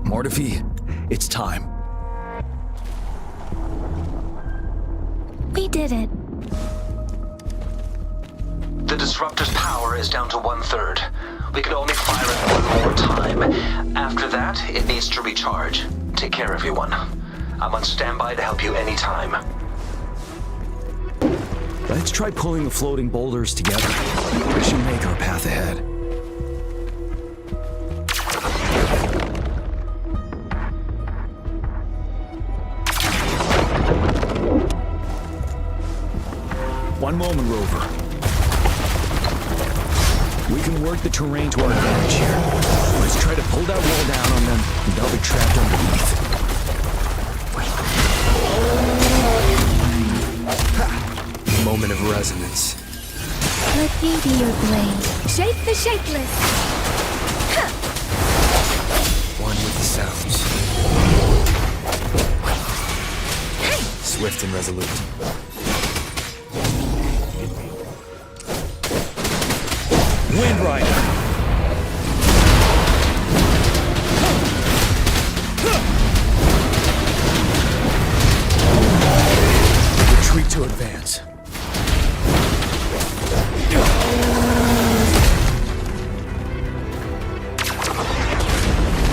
Martafi, it's time. We did it. The disruptor's power is down to 1/3. We can only fire it one more time. After that, it needs to recharge. Take care, everyone. I'm on standby to help you anytime. Let's try pulling the floating boulders together. We should make our path ahead. One moment, Rover. We can work the terrain to our advantage here. Let's try to pull that wall down on them, and they'll be trapped underneath. Moment of resonance. Let me be your blade. Shape the shapeless. One with the sounds. Swift and resolute. Wind Rider. Retreat to advance.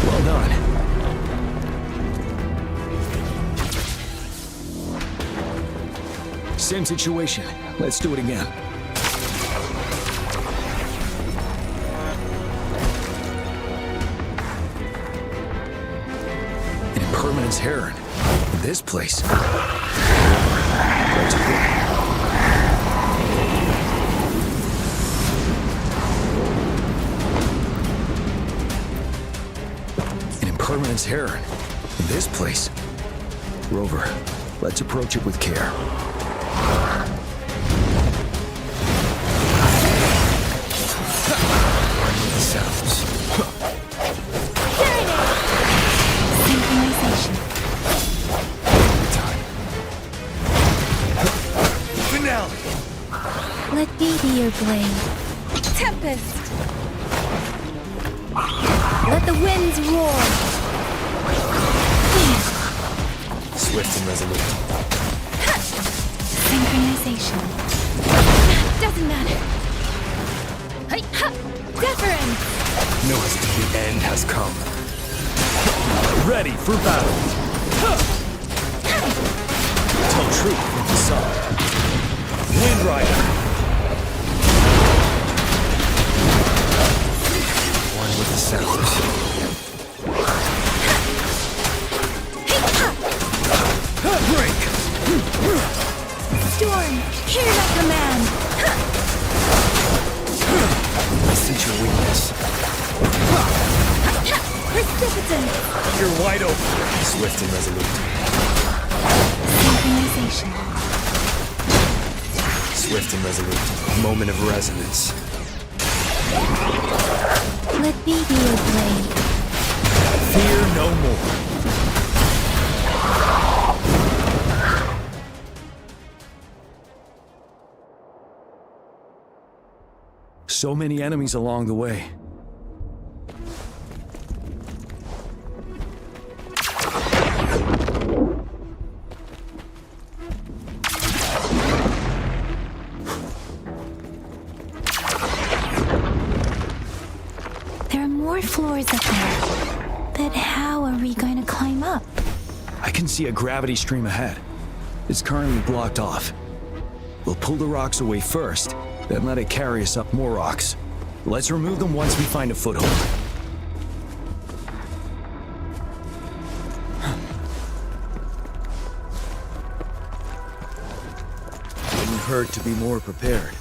Well done. Same situation. Let's do it again. An impermanence heron. This place. Let's go. Permanence heron. In this place. Rover, let's approach it with care. The sounds. Synchronization. Time. Finale. Let me be your blade. Tempest. Let the winds roar. Swift and resolute. Synchronization. Doesn't matter. Deference. Knows that the end has come. Ready for battle. Tell truth with the sun. Wind Rider. One with the sounds. Break! Storm, hear that command. I sense your weakness. Precipitant. You're wide open. Swift and resolute. Synchronization. Swift and resolute. Moment of resonance. Let me be your blade. Fear no more. So many enemies along the way. There are more floors up there. But how are we going to climb up? I can see a gravity stream ahead. It's currently blocked off. We'll pull the rocks away first, then let it carry us up more rocks. Let's remove them once we find a foothold. Wouldn't hurt to be more prepared.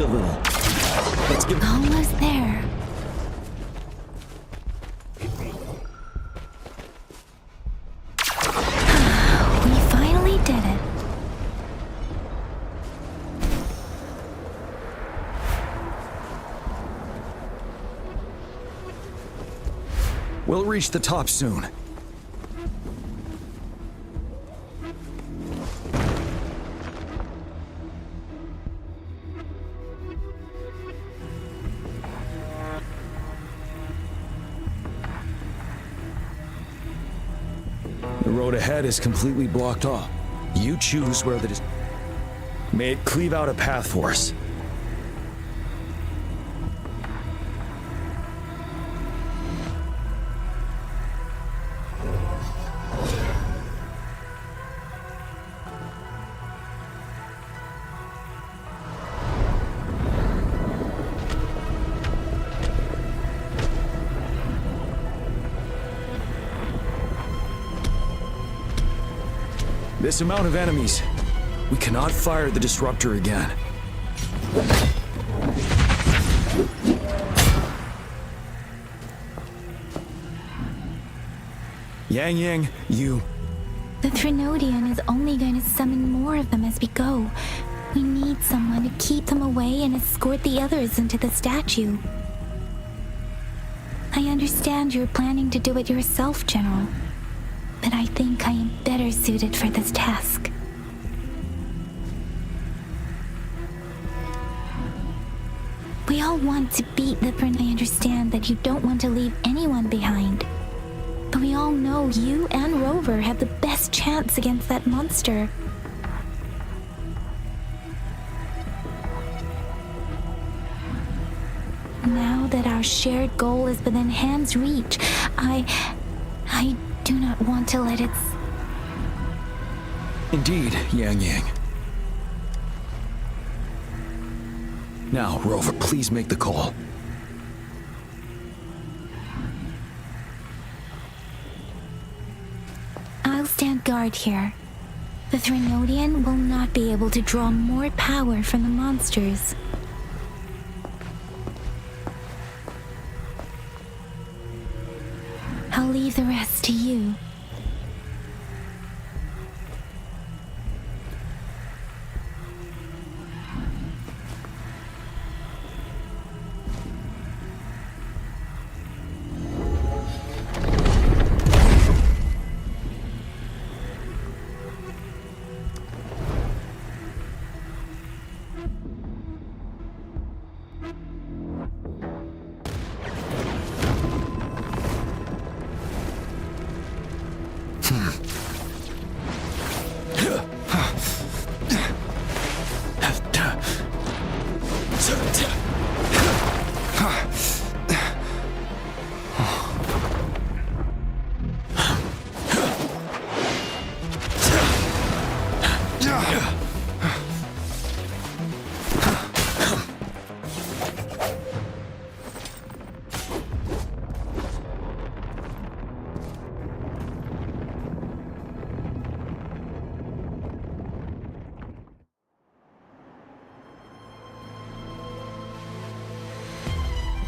a little. Let's give... Almost there. We finally did it. We'll reach the top soon. The road ahead is completely blocked off. You choose where the... May it cleave out a path for us. This amount of enemies. We cannot fire the disruptor again. Yang, you... The Threnodian is only going to summon more of them as we go. We need someone to keep them away and escort the others into the statue. I understand you're planning to do it yourself, General. But I think I am better suited for this task. We all want to beat the Prince. I understand that you don't want to leave anyone behind. But we all know you and Rover have the best chance against that monster. Now that our shared goal is within hand's reach, I do not want to let it... Indeed, Yang. Now, Rover, please make the call. I'll stand guard here. The Threnodian will not be able to draw more power from the monsters. I'll leave the rest to you.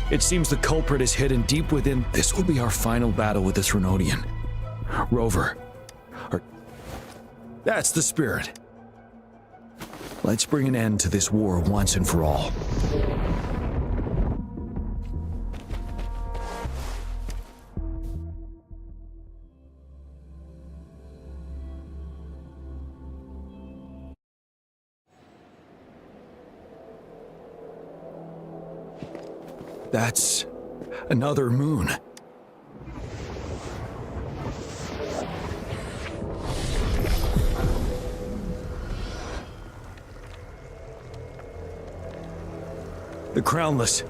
It seems the culprit is hidden deep within. This will be our final battle with the Threnodian. Rover. That's the spirit. Let's bring an end to this war once and for all. That's another moon. The Crownless.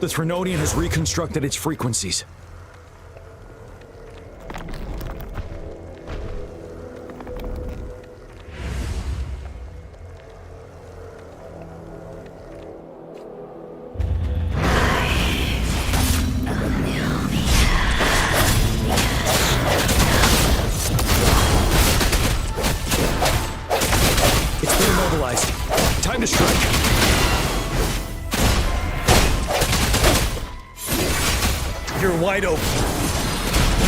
The Threnodian has reconstructed its frequencies. Time to strike. You're wide open.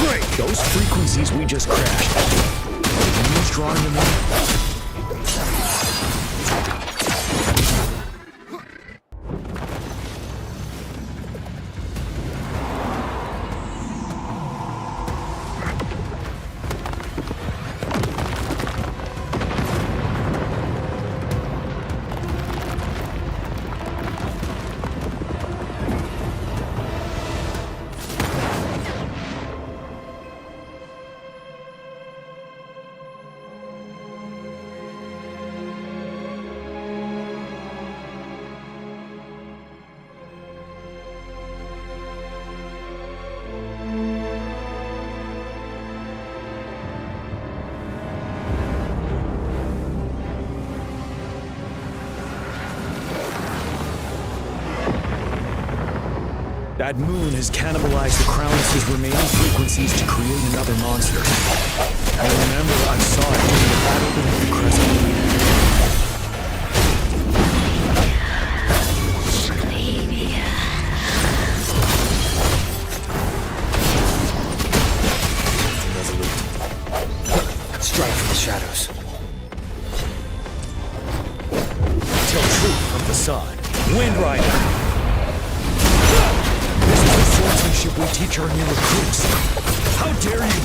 Break! Those frequencies we just crashed. Who's drawing them in? That moon has cannibalized the Crowness's remaining frequencies to create another monster. I remember I saw it during the battle beneath the crescent. Resolute. Strike from the shadows. Tell truth from facade. Wind Rider. Swordsmanship we teach our new recruits. How dare you!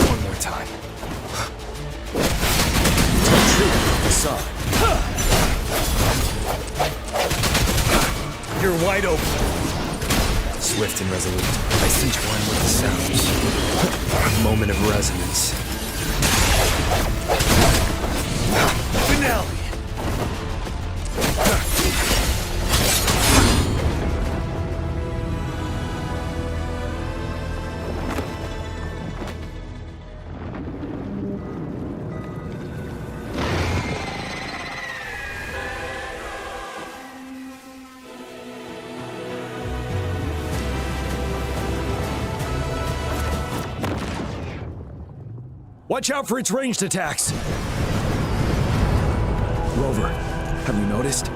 One more time. Tell truth, facade. You're wide open. Swift and resolute. I cinch one with the sounds. Moment of resonance. Finale! Watch out for its ranged attacks! Rover, have you noticed?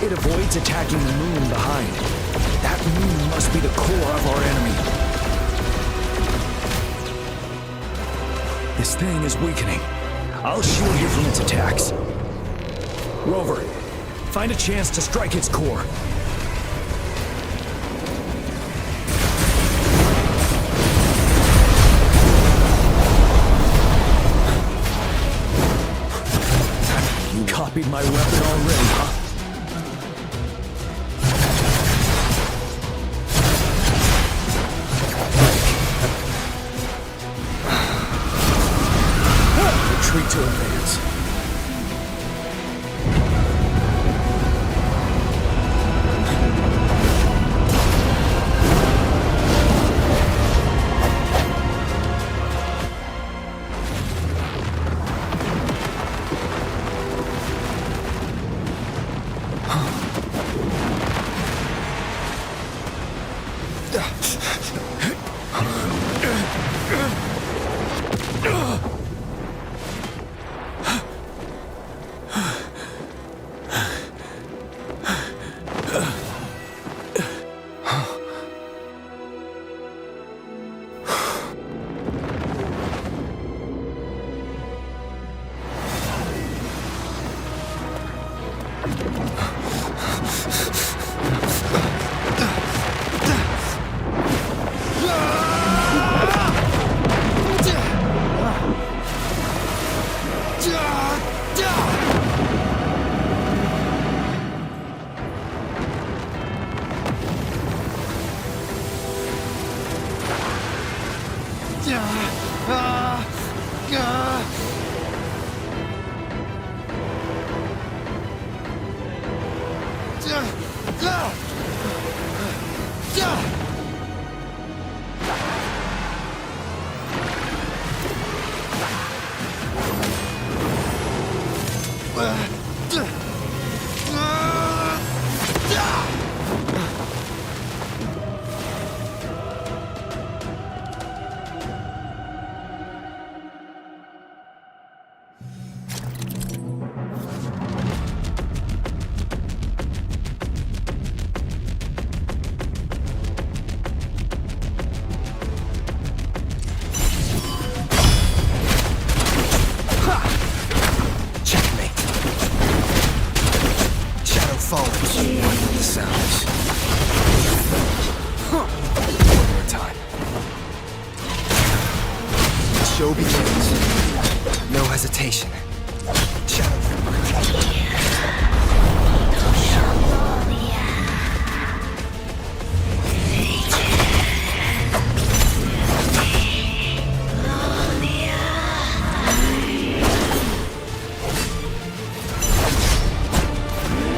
It avoids attacking the moon behind. That moon must be the core of our enemy. This thing is weakening. I'll shield you from its attacks. Rover, find a chance to strike its core. Copied my weapon already, huh? Retreat to advance. begins. No hesitation.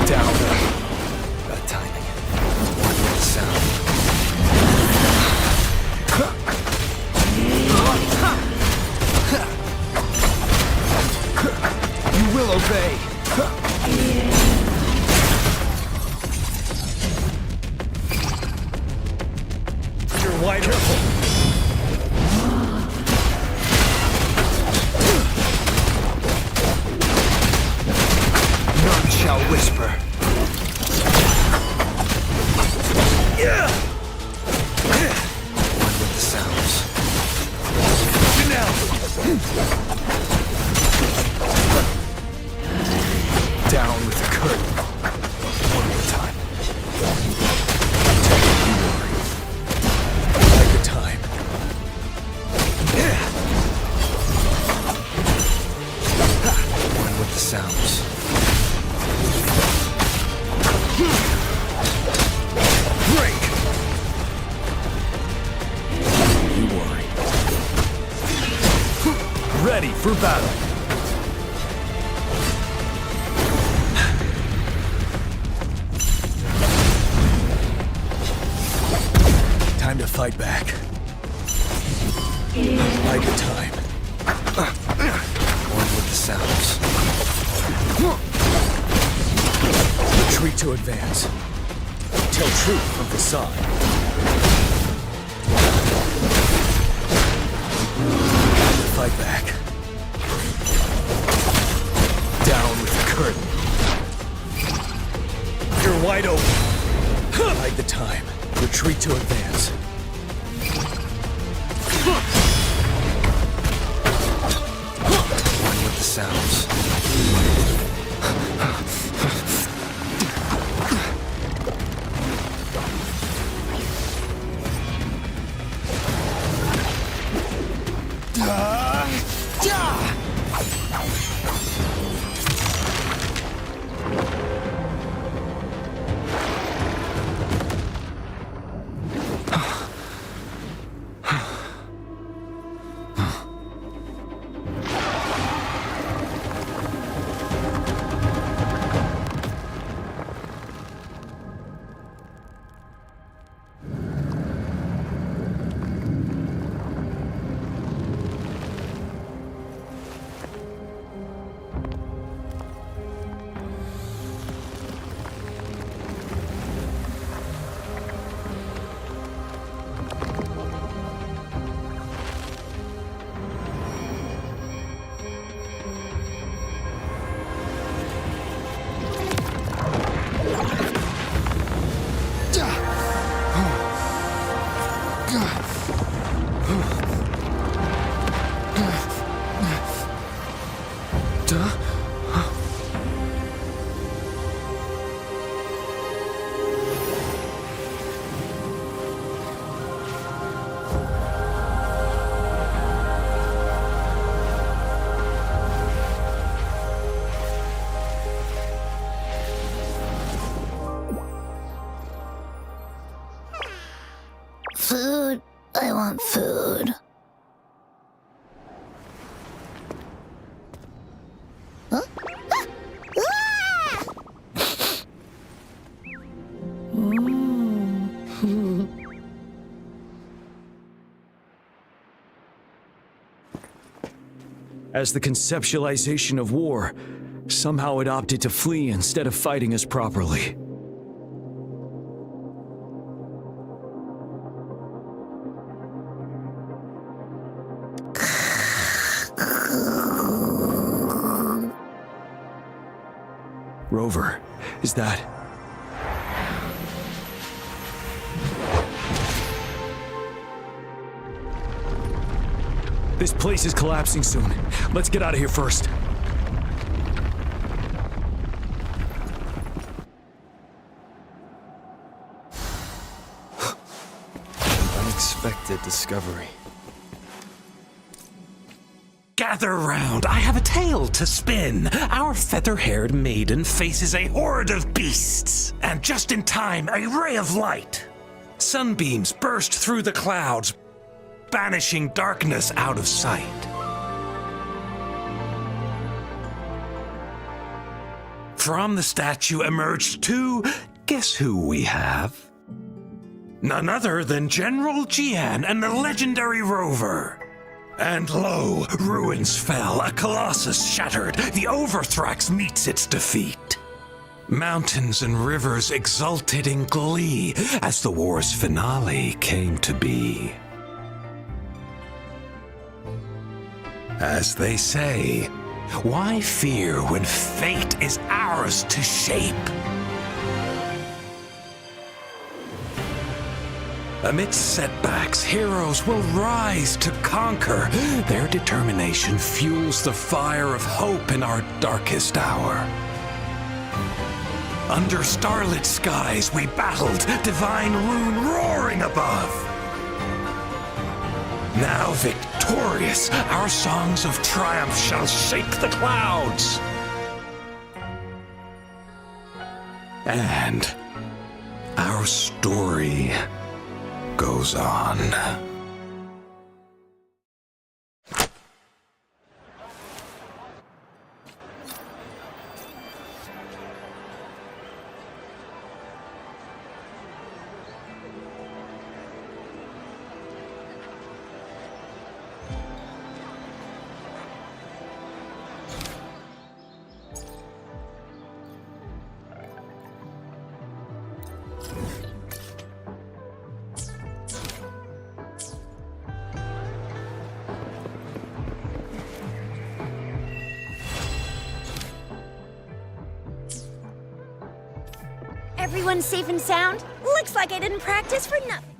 Down. Bad timing. One with the sound. You will obey. You're wide open. None shall whisper. One with the sounds. Now. Down with the curtain. One more time. Take the time. One with the sounds. Break! You worry. Ready for battle. Time to fight back. Bide your time. One with the sounds. Retreat to advance. Tell truth from the side. Fight back. Down with the curtain. You're wide open. Bide the time. Retreat to advance. One with the sounds. Food. I want food. Huh? As the conceptualization of war, somehow it opted to flee instead of fighting us properly. Rover, is that... This place is collapsing soon. Let's get out of here first. An unexpected discovery. Gather round, I have a tale to spin. Our feather-haired maiden faces a horde of beasts. And just in time, a ray of light. Sunbeams burst through the clouds, banishing darkness out of sight. From the statue emerged two. Guess who we have? None other than General Jian and the legendary rover. And lo, ruins fell, a colossus shattered, the Overthrax meets its defeat. Mountains and rivers exulted in glee as the war's finale came to be. As they say, why fear when fate is ours to shape? Amidst setbacks, heroes will rise to conquer. Their determination fuels the fire of hope in our darkest hour. Under starlit skies we battled, divine rune roaring above. Now victorious, our songs of triumph shall shake the clouds. And our story goes on. Everyone's safe and sound? Looks like I didn't practice for nothing.